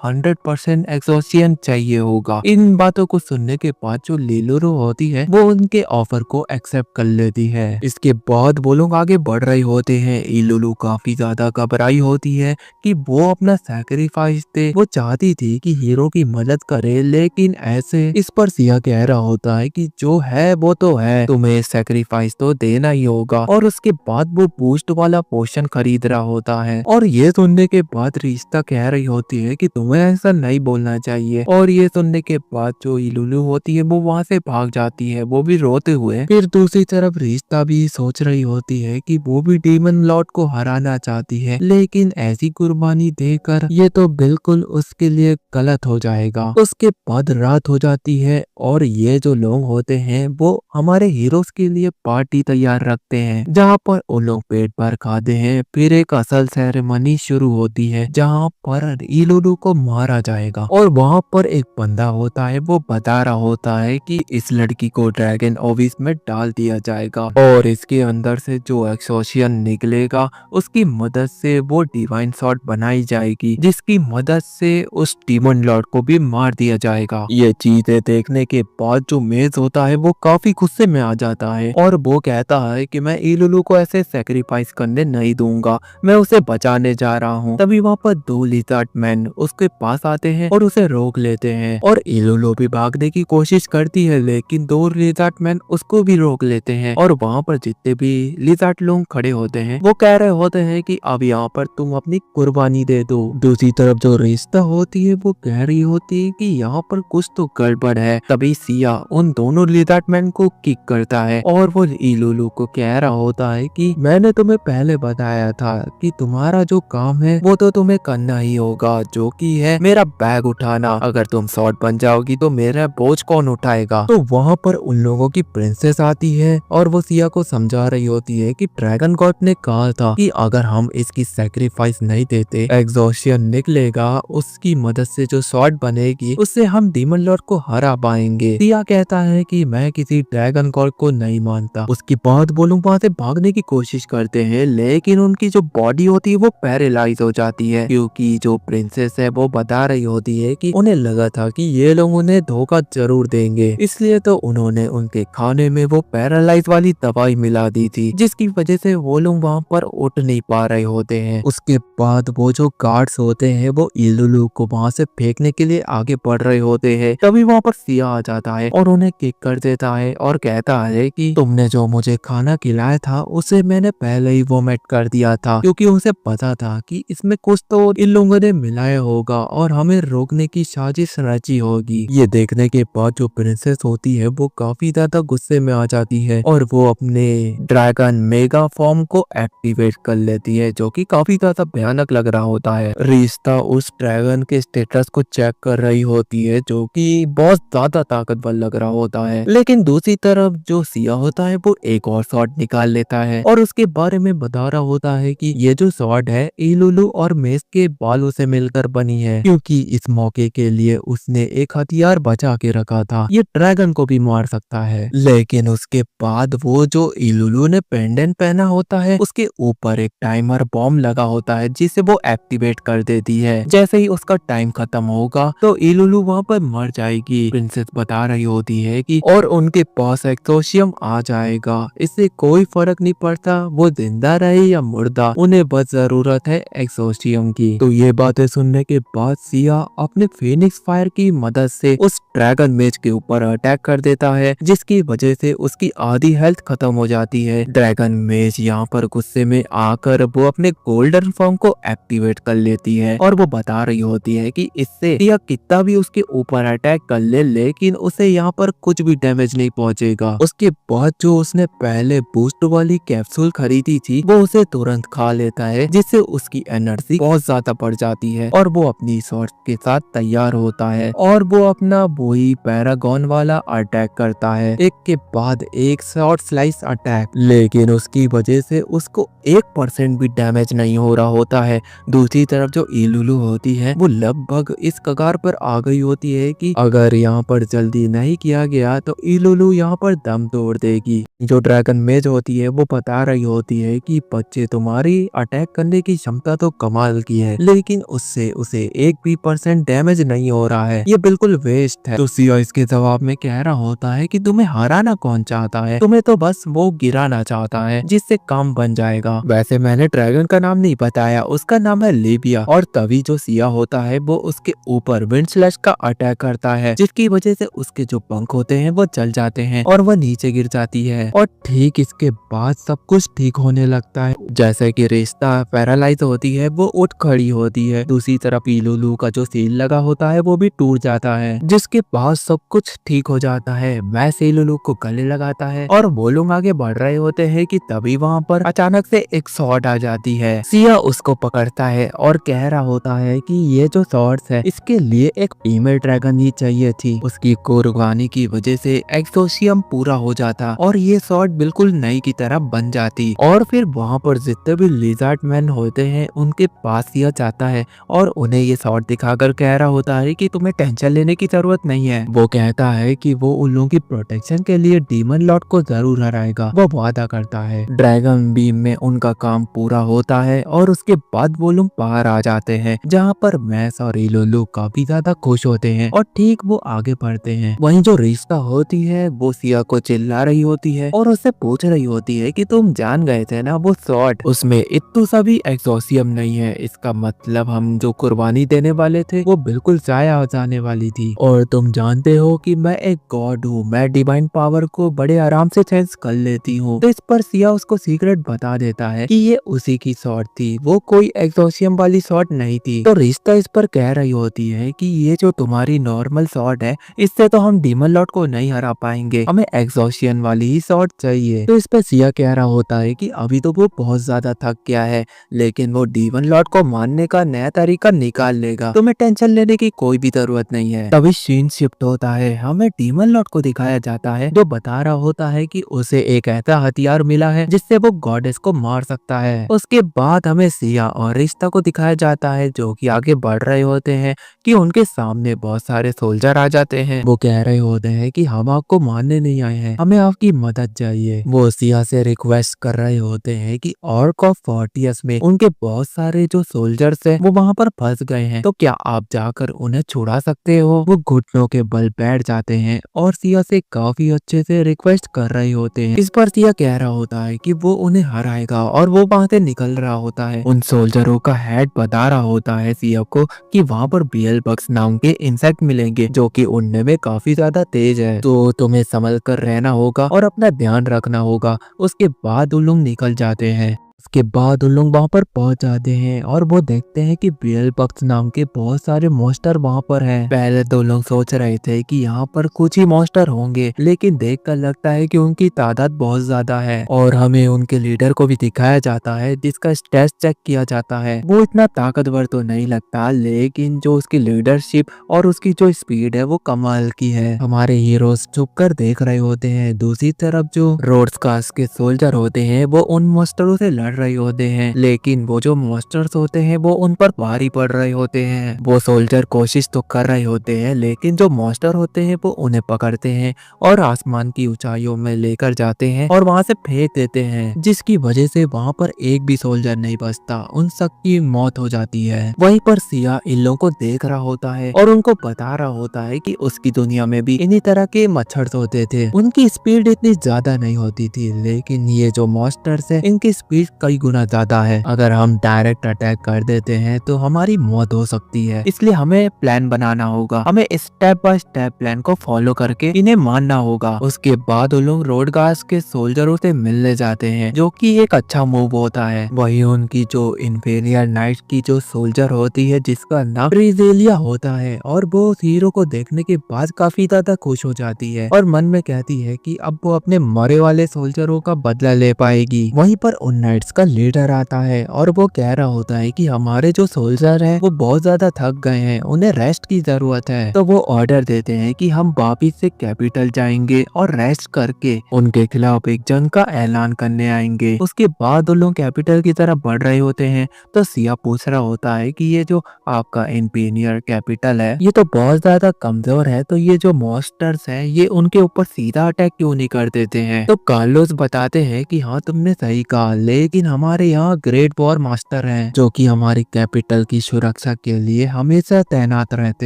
100% एक्सोशियन चाहिए होगा। इन बातों को सुनने के बाद जो लिलुरु होती है वो उनके ऑफर को एक्सेप्ट कर लेती है। इसके बाद वो लोग आगे बढ़ रहे होते हैं। इलुलु काफी ज्यादा घबराई होती है कि वो अपना सैक्रिफाइस दे। वो चाहती थी कि हीरो की मदद करे, लेकिन ऐसे इस पर सिया कह रहा होता है कि जो है वो तो है, तुम्हें सैक्रिफाइस तो देना ही होगा। और उसके बाद वो बूस्ट वाला पोशन खरीद रहा होता है। और ये सुनने के बाद रिश्ता कह रही होती है कि तुम्हें ऐसा नहीं बोलना चाहिए। और ये सुनने के बाद जो इलुलु होती है वो वहाँ से भाग जाती है, वो भी रोते हुए। फिर दूसरी तरफ रिश्ता भी सोच रही होती है कि वो भी डीमन लॉर्ड को हराना चाहती है, लेकिन ऐसी कुर्बानी देकर ये तो बिल्कुल उसके लिए गलत हो जाएगा। उसके बाद रात हो जाती है और ये जो लोग होते हैं वो हमारे हीरोज के लिए पार्टी तैयार रखते हैं, जहाँ पर उन लोग पेट भर खाते हैं। फिर एक असल सेरेमनी शुरू होती है जहाँ पर इलुलु को मारा जाएगा। और वहाँ पर एक बंदा होता है, वो बता रहा होता है कि इस लड़की को ड्रैगन ओविस में डाल दिया जाएगा और इसके अंदर से जो एक्सोशियन निकलेगा उसकी मदद से वो डिवाइन शॉट बनाई जाएगी, जिसकी मदद से उस डीमन लॉर्ड को भी मार दिया जाएगा। ये चीजें देखने के बाद जो मेज होता है वो काफी गुस्से में आ जाता है और वो कहता है कि मैं इलुलु को ऐसे सैक्रिफाइस करने नहीं दूंगा, मैं उसे बचाने जा रहा हूँ। तभी वहाँ पर दो लिजर्ड मैन उसके पास आते हैं और उसे रोक लेते हैं और इलुलु भी भागने की कोशिश करती है, लेकिन दो लिजर्ड मैन उसको भी रोक लेते हैं। और वहाँ पर जितने भी लिजर्ड लोग खड़े होते हैं वो कह रहे होते हैं कि अब यहाँ पर तुम अपनी कुर्बानी दे दो। दूसरी तरफ जो रिश्ता होती है वो कह रही होती है कि यहाँ पर कुछ तो गड़बड़ है। तभी सिया उन दोनों लिजर्ड मैन को किक करता है और वो इलुलु को कह रहा होता है कि मैंने तुम्हें पहले बताया था कि तुम्हारा जो काम है वो तो तुम्हें करना ही होगा, जो कि है मेरा बैग उठाना। अगर तुम शॉर्ट बन जाओगी तो मेरा बोझ कौन उठाएगा। तो वहाँ पर उन लोगों की प्रिंसेस आती है और वो सिया को समझा रही होती है कि ड्रैगन गॉड ने कहा था कि अगर हम इसकी सैक्रिफाइस नहीं देते, एक्सोशियन निकलेगा, उसकी मदद से जो शॉर्ट बनेगी उससे हम डीमन लॉर्ड को हरा पाएंगे। सिया कहता है कि मैं किसी ड्रैगन गॉड को नहीं मानता। उसके बाद वो लोग वहाँ से भागने की कोशिश करते हैं, लेकिन उनकी जो बॉडी होती है वो पैरालाइज हो जाती है, क्योंकि जो प्रिंसेस है वो बता रही होती है कि उन्हें लगा था कि ये लोग उन्हें धोखा जरूर देंगे, इसलिए तो उन्होंने उनके खाने में वो पैरालाइज वाली दवाई मिला दी थी, जिसकी वजह से वो लोग वहाँ पर उठ नहीं पा रहे होते हैं। उसके बाद वो जो गार्ड्स होते हैं वो इलुलु को वहाँ से फेंकने के लिए आगे बढ़ रहे होते हैं। तभी वहाँ पर सिया आ जाता है और उन्हें किक कर देता है और कहता है कि तुमने जो मुझे खाना खिलाया था उसे मैंने पहले ही वोमिट कर दिया था, क्योंकि उसे पता था कि इसमें कुछ तो इन लोगों ने मिलाया होगा और हमें रोकने की साजिश रची होगी। ये देखने के बाद जो प्रिंसेस होती है वो काफी ज्यादा गुस्से में आ जाती है और वो अपने ड्रैगन मेगा फॉर्म को एक्टिवेट कर लेती है, जो कि काफी ज्यादा भयानक लग रहा होता है। रिश्ता उस ड्रैगन के स्टेटस को चेक कर रही होती है, जो कि बहुत ज्यादा ताकतवर लग रहा होता है। लेकिन दूसरी तरफ जो सिया होता है वो एक और शॉट निकाल लेता है और उसके बारे में बता रहा होता है कि ये जो शॉट है इलुलु और मेस के बालों से मिलकर बनी है, क्योंकि इस मौके के लिए उसने एक हथियार बचा के रखा था, ये ड्रैगन को भी मार सकता है। लेकिन उसके बाद वो जो इलुलु ने पेंडेंट पहना होता है उसके ऊपर एक टाइमर बॉम्ब लगा होता है, जिसे वो एक्टिवेट कर देती है। जैसे ही उसका टाइम खत्म होगा तो इलुलु वहाँ पर मर जाएगी। प्रिंसेस बता रही होती है कि और उनके पास एक्सोशियम आ जाएगा, इससे कोई फर्क नहीं पड़ता वो जिंदा रहे या मुर्दा, उन्हें बस जरूरत है एक्सोशियम की। तो ये बातें सुनने के बाद सिया अपने फीनिक्स फायर की मदद से उस ड्रैगन मेज के ऊपर अटैक कर देता है, जिसकी वजह से उसकी आधी हेल्थ खत्म हो जाती है। ड्रैगन मेज यहाँ पर गुस्से में आकर वो अपने गोल्डन फॉर्म को एक्टिवेट कर लेती है और वो बता रही होती है कि इससे सिया कितना भी उसके ऊपर अटैक कर ले, लेकिन उसे यहाँ पर कुछ भी डैमेज नहीं पहुंचेगा। उसके बाद जो उसने पहले बूस्ट वाली कैप्सूल खरीदी थी वो उसे तुरंत खा लेता है, जिससे उसकी एनर्जी बहुत ज्यादा बढ़ जाती है और वो अपनी शॉट के साथ तैयार होता है और वो अपना वही पैरागॉन वाला अटैक करता है, एक के बाद एक शॉर्ट स्लाइस अटैक, लेकिन उसकी वजह से उसको 1% भी डैमेज नहीं हो रहा होता है। दूसरी तरफ जो इलुलु होती है वो लगभग इस कगार पर आ गई होती है कि अगर यहाँ पर जल्दी नहीं किया गया तो इलुलु यहाँ पर दम तोड़ देगी। जो ड्रैगन मेज होती है वो बता रही होती है कि बच्चे तुम्हारी अटैक करने की क्षमता तो कमाल की है, लेकिन उससे उसे 1% डैमेज नहीं हो रहा है, ये बिल्कुल वेस्ट है। तो सिया इसके जवाब में कह रहा होता है कि तुम्हें हराना कौन चाहता है, तुम्हें तो बस वो गिराना चाहता है जिससे काम बन जाएगा। वैसे मैंने ड्रैगन का नाम नहीं बताया, उसका नाम है लिबिया। और तभी जो सिया होता है वो उसके ऊपर विंड स्लैश का अटैक करता है, जिसकी वजह से उसके जो पंख होते हैं वो जल जाते हैं और वह नीचे गिर जाती है। और ठीक इसके बाद सब कुछ ठीक होने लगता है, जैसे कि रिश्ता पैरालाइज होती है वो उठ खड़ी होती है। दूसरी तरफ इलुलु का जो सील लगा होता है वो भी टूट जाता है, जिसके बाद सब कुछ ठीक हो जाता है। वैसे इलुलु को गले लगाता है और वो लोग आगे बढ़ रहे होते हैं कि तभी वहाँ पर अचानक से एक शॉट आ जाती है। सिया उसको पकड़ता है और कह रहा होता है कि ये जो शॉट्स है इसके लिए एक फीमेल ड्रैगन ही चाहिए थी। उसकी कुर्बानी की वजह से एक्सोसियम पूरा हो जाता और ये शॉट बिल्कुल नई की तरह बन जाती। और फिर वहाँ पर जितने भी लिजार्ड मैन होते हैं उनके पास सिया जाता है और उन्हें ये शॉट दिखाकर कह रहा होता है कि तुम्हें टेंशन लेने की जरूरत नहीं है। वो कहता है कि वो उन लोगों की प्रोटेक्शन के लिए डीमन लॉर्ड को जरूर हराएगा, वो वादा करता है। ड्रैगन बीम में उनका काम पूरा होता है और उसके बाद वो लोग बाहर आ जाते हैं, जहाँ पर मैस और इलुलु काफी ज्यादा खुश होते हैं और ठीक वो आगे बढ़ते हैं। वहीं जो रिश्ता होती है वो सिया को चिल्ला रही होती है और उससे पूछ रही होती है कि तुम जान गए थे ना वो शॉट, उसमें इतू सा भी एक्सोसियम नहीं है, इसका मतलब हम जो कुर्बानी देने वाले थे वो बिल्कुल जाया हो जाने वाली थी। और तुम जानते हो कि मैं एक गॉड हूँ, मैं डिवाइन पावर को बड़े आराम से सेंस कर लेती हूँ। तो इस पर सिया उसको सीक्रेट बता देता है कि ये उसी की शॉट थी, वो कोई एक्सोसियम वाली शॉट नहीं थी। तो रिश्ता इस पर कह रही होती है कि ये जो तुम्हारी नॉर्मल शॉट है इससे तो हम डीमन लॉर्ड को नहीं हरा पाएंगे, हमें एक्सोसियन वाली ही शॉट चाहिए। तो इस पर सिया कह रहा होता है कि अभी तो वो बहुत ज्यादा थक गया है, लेकिन वो डीमन लॉर्ड को मारने का नया तरीका निकाल लेगा, तुम्हें टेंशन लेने की कोई भी जरूरत नहीं है। तभी सीन शिफ्ट होता है, हमें डीमन लॉर्ड को दिखाया जाता है जो बता रहा होता है कि उसे एक ऐसा हथियार मिला है जिससे वो गॉडेस को मार सकता है। उसके बाद हमें सिया और रिश्ता को दिखाया जाता है जो कि आगे बढ़ रहे होते हैं कि उनके सामने बहुत सारे सोल्जर आ जाते हैं। वो कह रहे होते हैं कि हम आपको मारने नहीं आए हैं, हमें आपकी मदद चाहिए। वो सिया से रिक्वेस्ट कर रहे होते हैं कि ऑर्क ऑफ फोर्टियस में उनके बहुत सारे जो सोल्जर्स हैं वो वहाँ पर फंस गए हैं, तो क्या आप जाकर उन्हें छुड़ा सकते हो। वो घुटनों के बल बैठ जाते हैं और सिया से काफी अच्छे से रिक्वेस्ट कर रहे होते हैं। इस पर सिया कह रहा होता है कि वो उन्हें हराएगा और वो वहाँ से निकल रहा होता है। उन सोल्जरों का हेड बता रहा होता है सिया को कि वहाँ पर बीएल बग्स नाम के इंसेक्ट मिलेंगे जो कि उड़ने में काफी ज्यादा तेज है, तो तुम्हें संभल कर रहना होगा और अपना ध्यान रखना होगा। उसके बाद उन लोग निकल जाते हैं। उसके बाद उन लोग वहाँ पर पहुंच जाते हैं और वो देखते हैं कि बेल बग्स नाम के बहुत सारे मॉन्स्टर वहाँ पर हैं। पहले तो लोग सोच रहे थे कि यहाँ पर कुछ ही मॉन्स्टर होंगे, लेकिन देखकर लगता है कि उनकी तादाद बहुत ज्यादा है और हमें उनके लीडर को भी दिखाया जाता है जिसका स्टेटस चेक किया जाता है। वो इतना ताकतवर तो नहीं लगता, लेकिन जो उसकी लीडरशिप और उसकी जो स्पीड है वो कमाल की है। हमारे हीरोज चुप कर देख रहे होते हैं। दूसरी तरफ जो रोड्स कास्ट के सोल्जर होते हैं वो उन मॉन्स्टरों से लड़ रहे होते हैं, लेकिन वो जो मॉन्स्टर्स होते हैं वो उन पर भारी पड़ रहे होते हैं। वो सोल्जर कोशिश तो कर रहे होते हैं, लेकिन जो मॉन्स्टर होते हैं वो उन्हें पकड़ते हैं और आसमान की ऊंचाइयों में लेकर जाते हैं और वहां से फेंक देते हैं, जिसकी वजह से वहां पर एक भी सोल्जर नहीं बचता, उन सबकी मौत हो जाती है। वहीं पर सिया इन लोगों को देख रहा होता है और उनको बता रहा होता है कि उसकी दुनिया में भी इन्हीं तरह के मच्छर होते थे, उनकी स्पीड इतनी ज्यादा नहीं होती थी, लेकिन ये जो मॉन्स्टर्स है इनकी स्पीड कई गुना ज्यादा है। अगर हम डायरेक्ट अटैक कर देते हैं तो हमारी मौत हो सकती है, इसलिए हमें प्लान बनाना होगा। हमें स्टेप बाय स्टेप प्लान को फॉलो करके इन्हें मानना होगा। उसके बाद वो लोग रोडगार्ड्स के सोल्जरों से मिलने जाते हैं, जो कि एक अच्छा मूव होता है। वही उनकी जो इंफीरियर नाइट की जो सोल्जर होती है जिसका नाम ट्रिजेलिया होता है, और वो उस हीरो को देखने के बाद काफी ज्यादा खुश हो जाती है और मन में कहती है कि अब वो अपने मरे वाले सोल्जरों का बदला ले पाएगी। वहीं पर उन नाइट्स का लीडर आता है और वो कह रहा होता है कि हमारे जो सोल्जर हैं वो बहुत ज्यादा थक गए हैं, उन्हें रेस्ट की जरूरत है। तो वो ऑर्डर देते हैं कि हम वापिस से कैपिटल जाएंगे और रेस्ट करके उनके खिलाफ एक जंग का ऐलान करने आएंगे। उसके बाद वो लोग कैपिटल की तरफ बढ़ रहे होते हैं तो सिया पूछ रहा होता है कि ये जो आपका इंपीरियर कैपिटल है ये तो बहुत ज्यादा कमजोर है, तो ये जो मॉन्स्टर्स हैं ये उनके ऊपर सीधा अटैक क्यों नहीं कर देते हैं। तो कार्लोस बताते हैं कि हाँ तुमने सही कहा, लेकिन हमारे यहाँ ग्रेट वॉर मास्टर हैं जो कि हमारी कैपिटल की सुरक्षा के लिए हमेशा तैनात रहते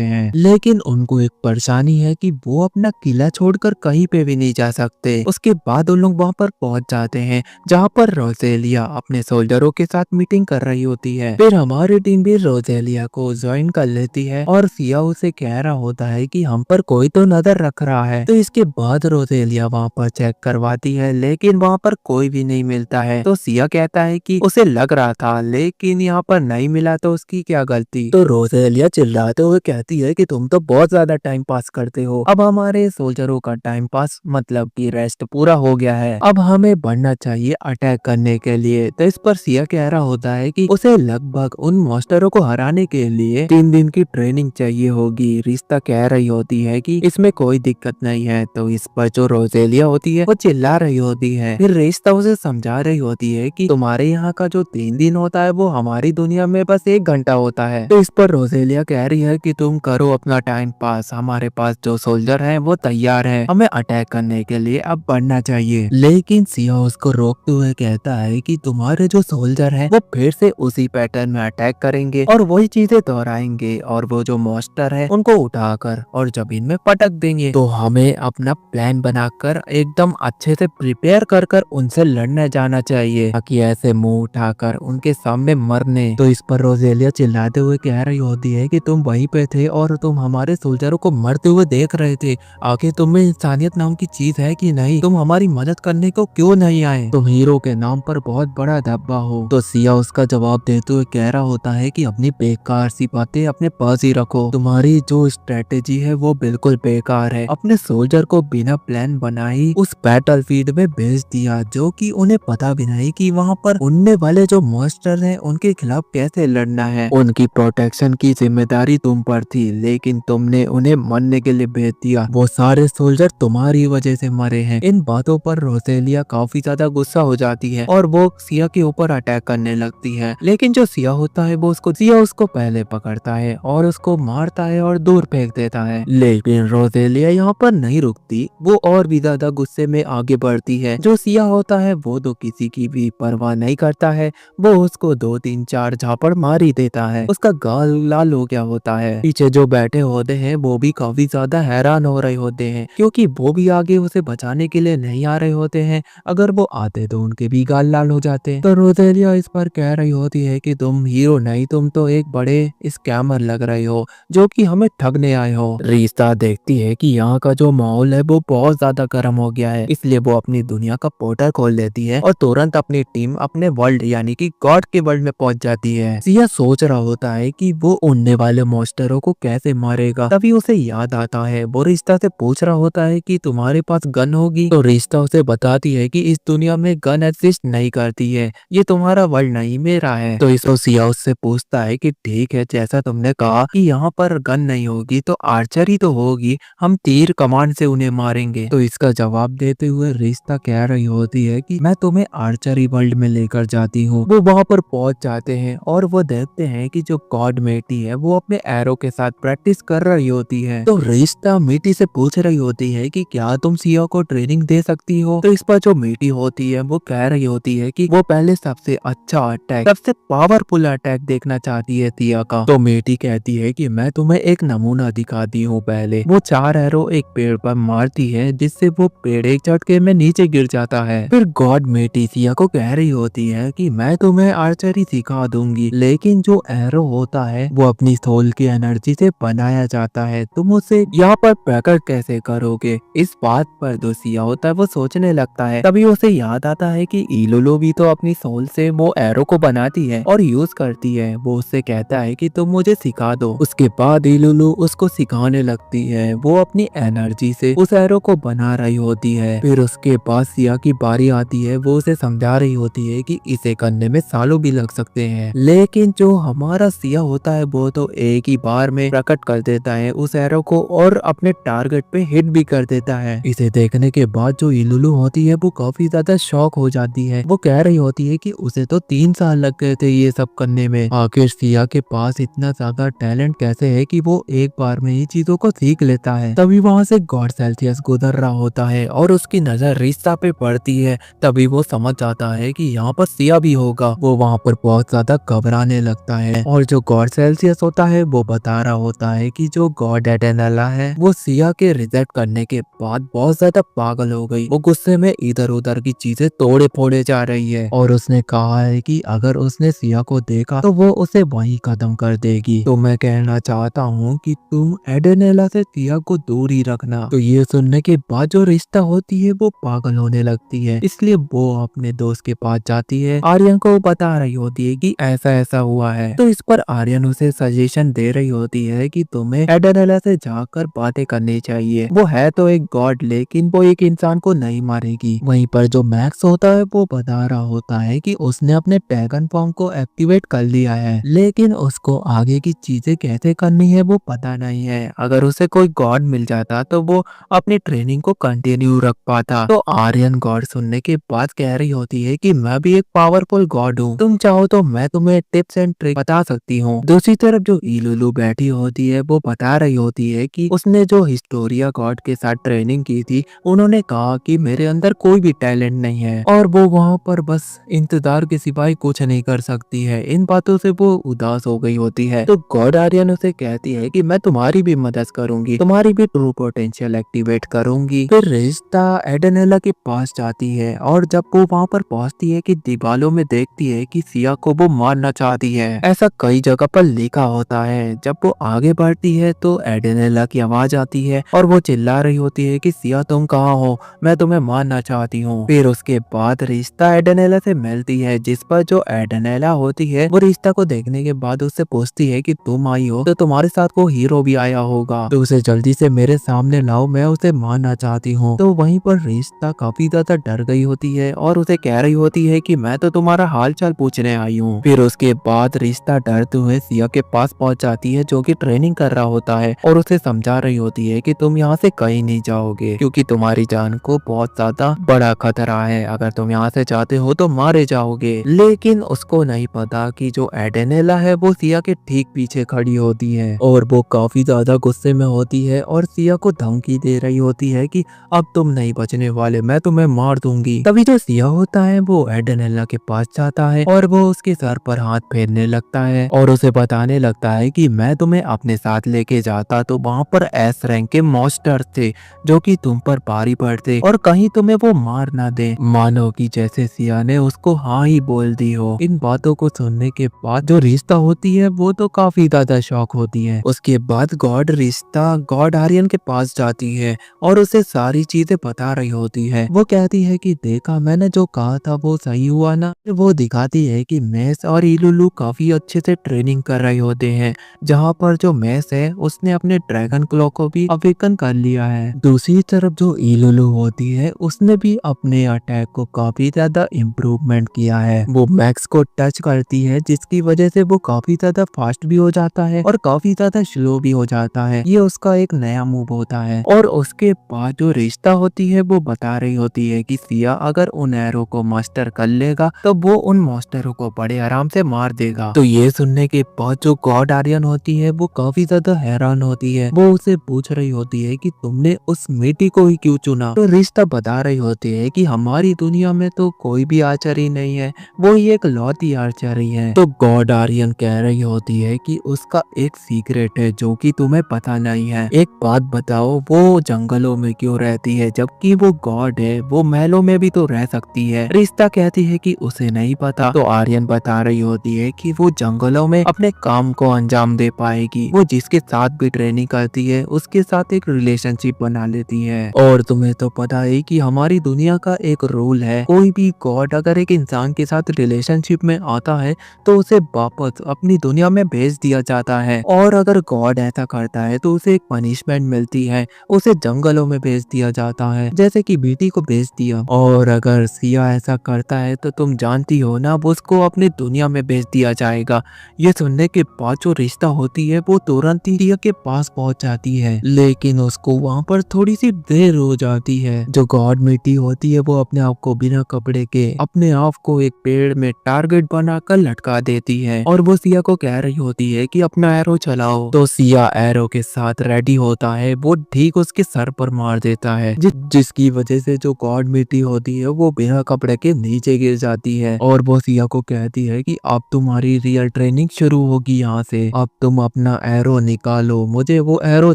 हैं, लेकिन उनको एक परेशानी है कि वो अपना किला छोड़कर कहीं पे भी नहीं जा सकते। उसके बाद उन लोग वहाँ पर पहुंच जाते हैं जहाँ पर रोजेलिया अपने सोल्जरों के साथ मीटिंग कर रही होती है। फिर हमारी टीम भी रोजेलिया को ज्वाइन कर लेती है और सिया उसे कह रहा होता है कि हम पर कोई तो नजर रख रहा है। तो इसके बाद रोजेलिया वहाँ पर चेक करवाती है, लेकिन वहाँ पर कोई भी नहीं मिलता है। तो सिया कहता है कि उसे लग रहा था लेकिन यहाँ पर नहीं मिला तो उसकी क्या गलती। तो रोजेलिया चिल्लाते हुए कहती है कि तुम तो बहुत ज्यादा टाइम पास करते हो, अब हमारे सोल्जरों का टाइम पास मतलब कि रेस्ट पूरा हो गया है, अब हमें बढ़ना चाहिए अटैक करने के लिए। तो इस पर सिया कह रहा होता है कि उसे लगभग उन मॉन्स्टरों को हराने के लिए 3 दिन की ट्रेनिंग चाहिए होगी। रिश्ता कह रही होती है कि इसमें कोई दिक्कत नहीं है। तो इस पर जो रोजेलिया होती है वो चिल्ला रही होती है। फिर रिश्ता उसे समझा रही होती है कि तुम्हारे यहाँ का जो 3 दिन होता है वो हमारी दुनिया में बस 1 घंटा होता है। तो इस पर रोजेलिया कह रही है कि तुम करो अपना टाइम पास, हमारे पास जो सोल्जर है वो तैयार है, हमें अटैक करने के लिए अब बढ़ना चाहिए। लेकिन सिया उसको रोकते हुए कहता है कि तुम्हारे जो सोल्जर है वो फिर से उसी पैटर्न में अटैक करेंगे और वही चीजें दोहराएंगे और वो जो मॉन्स्टर है उनको उठाकर और जमीन में पटक देंगे। तो हमें अपना प्लान बनाकर एकदम अच्छे से प्रिपेयर कर उनसे लड़ने जाना चाहिए, ताकि ऐसे मुंह उठाकर उनके सामने मरने। तो इस पर रोजेलिया चिल्लाते हुए कह रही होती है कि तुम वहीं पे थे और तुम हमारे सोल्जरों को मरते हुए देख रहे थे, आखिर तुम्हें इंसानियत नाम की चीज है कि नहीं, तुम हमारी मदद करने को क्यों नहीं आए, तुम हीरो के नाम पर बहुत बड़ा धब्बा हो। तो सिया उसका जवाब देते हुए कह रहा होता है कि अपनी बेकार सी बातें अपने पास ही रखो, तुम्हारी जो स्ट्रेटेजी है वो बिल्कुल बेकार है। अपने सोल्जर को बिना प्लान बनाई उस बैटलफील्ड में भेज दिया, जो कि उन्हें पता भी नहीं कि वहाँ पर उड़ने वाले जो मॉन्स्टर हैं उनके खिलाफ कैसे लड़ना है। उनकी प्रोटेक्शन की जिम्मेदारी तुम पर थी, लेकिन तुमने उन्हें मरने के लिए भेज दिया, वो सारे सोल्जर तुम्हारी वजह से मरे हैं। इन बातों पर रोजेलिया काफी ज्यादा गुस्सा हो जाती है और वो सिया के ऊपर अटैक करने लगती है, लेकिन जो सिया होता है वो सिया उसको पहले पकड़ता है और उसको मारता है और दूर फेंक देता है। लेकिन रोजेलिया यहाँ पर नहीं रुकती, वो और भी ज्यादा गुस्से में आगे बढ़ती है। जो सिया होता है वो तो किसी की भी परवाह नहीं करता है, वो उसको 2-3-4 झापड़ मार ही देता है। उसका गाल लाल हो गया होता है। पीछे जो बैठे होते हैं वो भी काफी ज्यादा हैरान हो रहे होते हैं, क्योंकि वो भी आगे उसे बचाने के लिए नहीं आ रहे होते हैं, अगर वो आते तो उनके भी गाल लाल हो जाते। तो रोजेलिया इस पर कह रही होती है कि तुम हीरो नहीं, तुम तो एक बड़े स्कैमर लग रहे हो जो कि हमें ठगने आए हो। रिश्ता देखती है कि यहाँ का जो माहौल है वो बहुत ज्यादा गर्म हो गया है, इसलिए वो अपनी दुनिया का पोर्टल खोल देती है और तुरंत अपनी टीम अपने वर्ल्ड यानी कि गॉड के वर्ल्ड में पहुंच जाती है। सिया सोच रहा होता है कि वो उड़ने वाले मॉन्स्टरों को कैसे मारेगा, तभी उसे याद आता है। वो रिश्ता से पूछ रहा होता है कि तुम्हारे पास गन होगी, तो रिश्ता उसे बताती है कि इस दुनिया में गन एग्जिस्ट नहीं करती है, ये तुम्हारा वर्ल्ड नहीं मेरा है। तो इसको सिया उससे पूछता है कि ठीक है, जैसा तुमने कहा कि यहाँ पर गन नहीं होगी तो आर्चरी तो होगी, हम तीर कमान से उन्हें मारेंगे। तो इसका जवाब देते हुए रिश्ता कह रही होती है कि मैं तुम्हें आर्चरी वर्ल्ड में लेकर जाती हूँ। वो वहाँ पर पहुंच जाते हैं और वो देखते हैं कि जो गॉड मेटी है वो अपने एरो के साथ प्रैक्टिस कर रही होती है। तो रिश्ता मीटी से पूछ रही होती है कि क्या तुम सिया को ट्रेनिंग दे सकती हो। तो इस पर जो मीटी होती है वो कह रही होती है कि वो पहले सबसे अच्छा अटैक, सबसे पावरफुल अटैक देखना चाहती है सिया का। तो मीटी कहती है कि मैं तुम्हें एक नमूना दिखाती हूँ। पहले वो 4 एरो एक पेड़ पर मारती है, जिससे वो पेड़ एक झटके में नीचे गिर जाता है। फिर गॉड मेटी सिया को कह रही रही होती है कि मैं तुम्हें आर्चरी सिखा दूंगी, लेकिन जो एरो होता है वो अपनी सोल की एनर्जी से बनाया जाता है, तुम उसे यहाँ पर प्रकट कैसे करोगे। इस बात पर जो सिया होता है वो सोचने लगता है। तभी उसे याद आता है कि इलुलु भी तो अपनी सोल से वो एरो को बनाती है और यूज करती है। वो उससे कहता है कि तुम मुझे सिखा दो। उसके बाद इलुलु उसको सिखाने लगती है। वो अपनी एनर्जी से उस एरो को बना रही होती है। फिर उसके बाद सिया की बारी आती है। वो उसे समझा रही होती है कि इसे करने में सालों भी लग सकते हैं, लेकिन जो हमारा सिया होता है वो तो एक ही बार में प्रकट कर देता है उस एरो को और अपने टारगेट पे हिट भी कर देता है। इसे देखने के बाद जो इलुलु होती है वो काफी ज्यादा शॉक हो जाती है। वो कह रही होती है कि उसे तो 3 साल लग गए थे ये सब करने में। आखिर सिया के पास इतना ज्यादा टैलेंट कैसे है कि वो एक बार में ही चीजों को सीख लेता है। तभी वहाँ से गॉड सेल्सियस गुजर रहा होता है और उसकी नजर रिश्ता पे पड़ती है। तभी वो समझ जाता है कि यहाँ पर सिया भी होगा। वो वहाँ पर बहुत ज्यादा घबराने लगता है और जो गॉड सेल्सियस होता है वो बता रहा होता है कि जो गॉड एडेनला है वो सिया के रिजेक्ट करने के बाद बहुत ज्यादा पागल हो गई। वो गुस्से में इधर उधर की चीजें तोड़े फोड़े जा रही है और उसने कहा है कि अगर उसने सिया को देखा तो वो उसे वहीं खत्म कर देगी। तो मैं कहना चाहता हूँ कि तुम एडेनेला से सिया को दूर ही रखना। तो ये सुनने के बाद जो रिश्ता होती है वो पागल होने लगती है, इसलिए वो अपने दोस्त के पास जाती है। आर्यन को बता रही होती है कि ऐसा ऐसा हुआ है। तो इस पर आर्यन उसे सजेशन दे रही होती है कि तुम्हें एडेनेला से जाकर बातें करनी चाहिए। वो है तो एक गॉड, लेकिन वो एक इंसान को नहीं मारेगी। वहीं पर जो मैक्स होता है वो बता रहा होता है कि उसने अपने ड्रैगन फॉर्म को एक्टिवेट कर लिया है, लेकिन उसको आगे की चीजें कैसे करनी है वो पता नहीं है। अगर उसे कोई गॉड मिल जाता तो वो अपनी ट्रेनिंग को कंटिन्यू रख पाता। तो आर्यन गॉड सुनने के बाद कह रही होती है कि मैं भी एक पावरफुल गॉड हूँ, तुम चाहो तो मैं तुम्हें टिप्स एंड ट्रिक बता सकती हूँ। दूसरी तरफ जो इलुलु बैठी होती है वो बता रही होती है कि उसने जो हिस्टोरिया गॉड के साथ ट्रेनिंग की थी, उन्होंने कहा कि मेरे अंदर कोई भी टैलेंट नहीं है और वो वहाँ पर बस इंतजार के सिवाय कुछ नहीं कर सकती है। इन बातों से वो उदास हो गई होती है। तो गॉड आर्यन उसे कहती है कि मैं तुम्हारी भी मदद करूंगी, तुम्हारी भी ट्रू पोटेंशियल एक्टिवेट करूंगी। फिर रिश्ता एडेनेला के पास जाती है और जब वो वहाँ पर पहुँचती है कि दीवालों में देखती है कि सिया को वो मारना चाहती है। ऐसा कई जगह पर लिखा होता है। जब वो आगे बढ़ती है तो एडेनेला की आवाज आती है और वो चिल्ला रही होती है कि सिया तुम कहाँ हो, मैं तुम्हें मारना चाहती हूँ। फिर उसके बाद रिश्ता एडेनेला से मिलती है, जिस पर जो एडेनेला होती है वो रिश्ता को देखने के बाद उससे पूछती है कि तुम आई हो तो तुम्हारे साथ को हीरो भी आया होगा, तो उसे जल्दी से मेरे सामने लाओ, मैं उसे मारना चाहती हूँ। तो वहीं पर रिश्ता काफी ज्यादा डर गई होती है और उसे कह रही होती है कि मैं तो तुम्हारा हाल चाल पूछने आई हूँ। फिर उसके बाद रिश्ता डरते हुए सिया के पास पहुंच जाती है जो कि ट्रेनिंग कर रहा होता है और उसे समझा रही होती है कि तुम यहाँ से कहीं नहीं जाओगे क्योंकि तुम्हारी जान को बहुत ज्यादा बड़ा खतरा है। अगर तुम यहाँ से जाते हो तो मारे जाओगे। लेकिन उसको नहीं पता कि जो एडेनेला है वो सिया के ठीक पीछे खड़ी होती है और वो काफी ज्यादा गुस्से में होती है और सिया को धमकी दे रही होती है कि अब तुम नहीं बचने वाले, मैं तुम्हें मार दूंगी। तभी जो सिया होता है वो एडेनेला के पास जाता है और वो उसके सर पर हाथ फेरने लगता है और उसे बताने लगता है कि मैं तुम्हें अपने साथ लेके जाता तो वहाँ पर एस रैंक के मॉन्स्टर थे जो कि तुम पर भारी पड़ते और कहीं तुम्हें वो मार ना दे। मानो कि जैसे सिया ने उसको हाँ ही बोल दी हो। इन बातों को सुनने के बाद जो रिश्ता होती है वो तो काफी ज्यादा शॉक होती है। उसके बाद गॉड रिश्ता गॉड आर्यन के पास जाती है और उसे सारी चीजें बता रही होती है। वो कहती है कि देखा मैंने जो कहा था वो सही हुआ ना। वो दिखाती है कि मेस और इलुलु काफी अच्छे से ट्रेनिंग कर रहे होते हैं, जहाँ पर जो मेस है उसने अपने ड्रैगन क्लॉ को भी अवेकन कर लिया है। दूसरी तरफ जो इलुलु होती है उसने भी अपने अटैक को काफी ज्यादा इम्प्रूवमेंट किया है। वो मैक्स को टच करती है जिसकी वजह से वो काफी ज्यादा फास्ट भी हो जाता है और काफी ज्यादा स्लो भी हो जाता है। ये उसका एक नया मूव होता है। और उसके बाद जो रिश्ता होती है वो बता रही होती है कि सिया अगर उन एरो को मास्टर कर लेगा तो वो उन मॉन्स्टरों को बड़े आराम से मार देगा। तो ये सुनने के बाद जो गॉड आर्यन होती है वो काफी ज्यादा हैरान होती है। वो उसे पूछ रही होती है कि तुमने उस मिट्टी को ही क्यों चुना। तो रिश्ता बता रही होती है कि हमारी दुनिया में तो कोई भी आर्चर ही नहीं है, वो ही एक लौती आर्चर ही है। तो गॉड आर्यन कह रही होती है कि उसका एक सीक्रेट है जो कि तुम्हें पता नहीं है। एक बात बताओ, वो जंगलों में क्यों रहती है जबकि वो गॉड है, वो महलों में भी तो रह सकती है। रिश्ता रीता कहती है कि उसे नहीं पता, तो आर्यन बता रही होती है कि वो जंगलों में अपने काम को अंजाम दे पाएगी। वो जिसके साथ भी ट्रेनिंग करती है उसके साथ एक रिलेशनशिप बना लेती है। और तुम्हें तो पता है कि हमारी दुनिया का एक रूल है, कोई भी गॉड अगर एक इंसान के साथ रिलेशनशिप में आता है तो उसे वापस अपनी दुनिया में भेज दिया जाता है, और अगर गॉड ऐसा करता है तो उसे एक पनिशमेंट मिलती है, उसे जंगलों में भेज दिया जाता है, जैसे कि बेटी को भेज दिया। और अगर सिया ऐसा करता है तो तुम जानती हो ना, वो उसको अपनी दुनिया में भेज दिया जाएगा। ये सुनने के बाद जो रिश्ता होती है वो तुरंत ही सिया के पास पहुंच जाती है, लेकिन उसको वहाँ पर थोड़ी सी देर हो जाती है। जो गॉड मिट्टी होती है वो अपने आप को बिना कपड़े के अपने आप को एक पेड़ में टारगेट बनाकर लटका देती है, और वो सिया को कह रही होती है कि अपना एरो चलाओ। तो सिया एरो के साथ रेडी होता है, वो ठीक उसके सर पर मार देता है, जिसकी वजह से जो गॉड मिट्टी होती है वो बिना कपड़े के नीचे गिर जाती है। और वो सिया को कहती है कि अब तुम्हारी रियल ट्रेनिंग शुरू होगी, यहाँ से अब तुम अपना एरो निकालो, मुझे वो एरो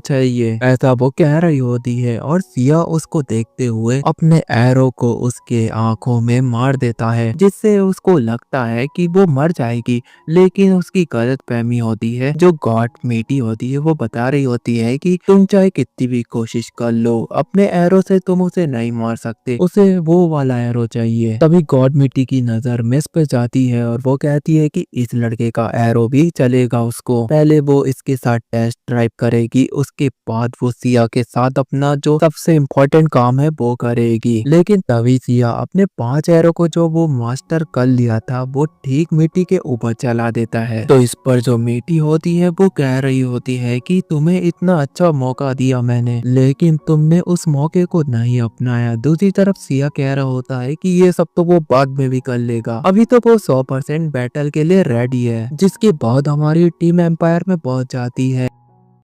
चाहिए, ऐसा वो कह रही होती है। और सिया उसको देखते हुए अपने एरो को उसके आंखों में मार देता है, जिससे उसको लगता है कि वो मर जाएगी, लेकिन उसकी गलतफहमी होती है। जो गॉड मिट्टी होती है वो बता रही होती है कि तुम चाहे कितनी भी कोशिश कर लो, अपने एरो से तुम उसे नहीं मार सकते, उसे वो वाला एरो चाहिए। तभी गॉड मिट्टी की नजर मिस पे जाती है और वो कहती है कि इस लड़के का एरो भी चलेगा उसको, पहले वो इसके साथ टेस्ट ड्राइव करेगी, उसके बाद वो सिया के साथ अपना जो सबसे इम्पोर्टेंट काम है वो करेगी। लेकिन तभी सिया अपने 5 एरो को जो वो मास्टर कर लिया था वो ठीक मिट्टी के ऊपर चला देता है। तो इस पर जो मिट्टी होती है वो कह रही होती है कि तुम्हें इतना अच्छा मौका दिया मैंने, लेकिन तुमने उस मौके को नहीं अपनाया। दूसरी तरफ सिया कह रहा होता है कि ये सब तो वो बाद में भी कर लेगा, अभी तो वो 100% बैटल के लिए रेडी है। जिसके बाद हमारी टीम एम्पायर में पहुंच जाती है।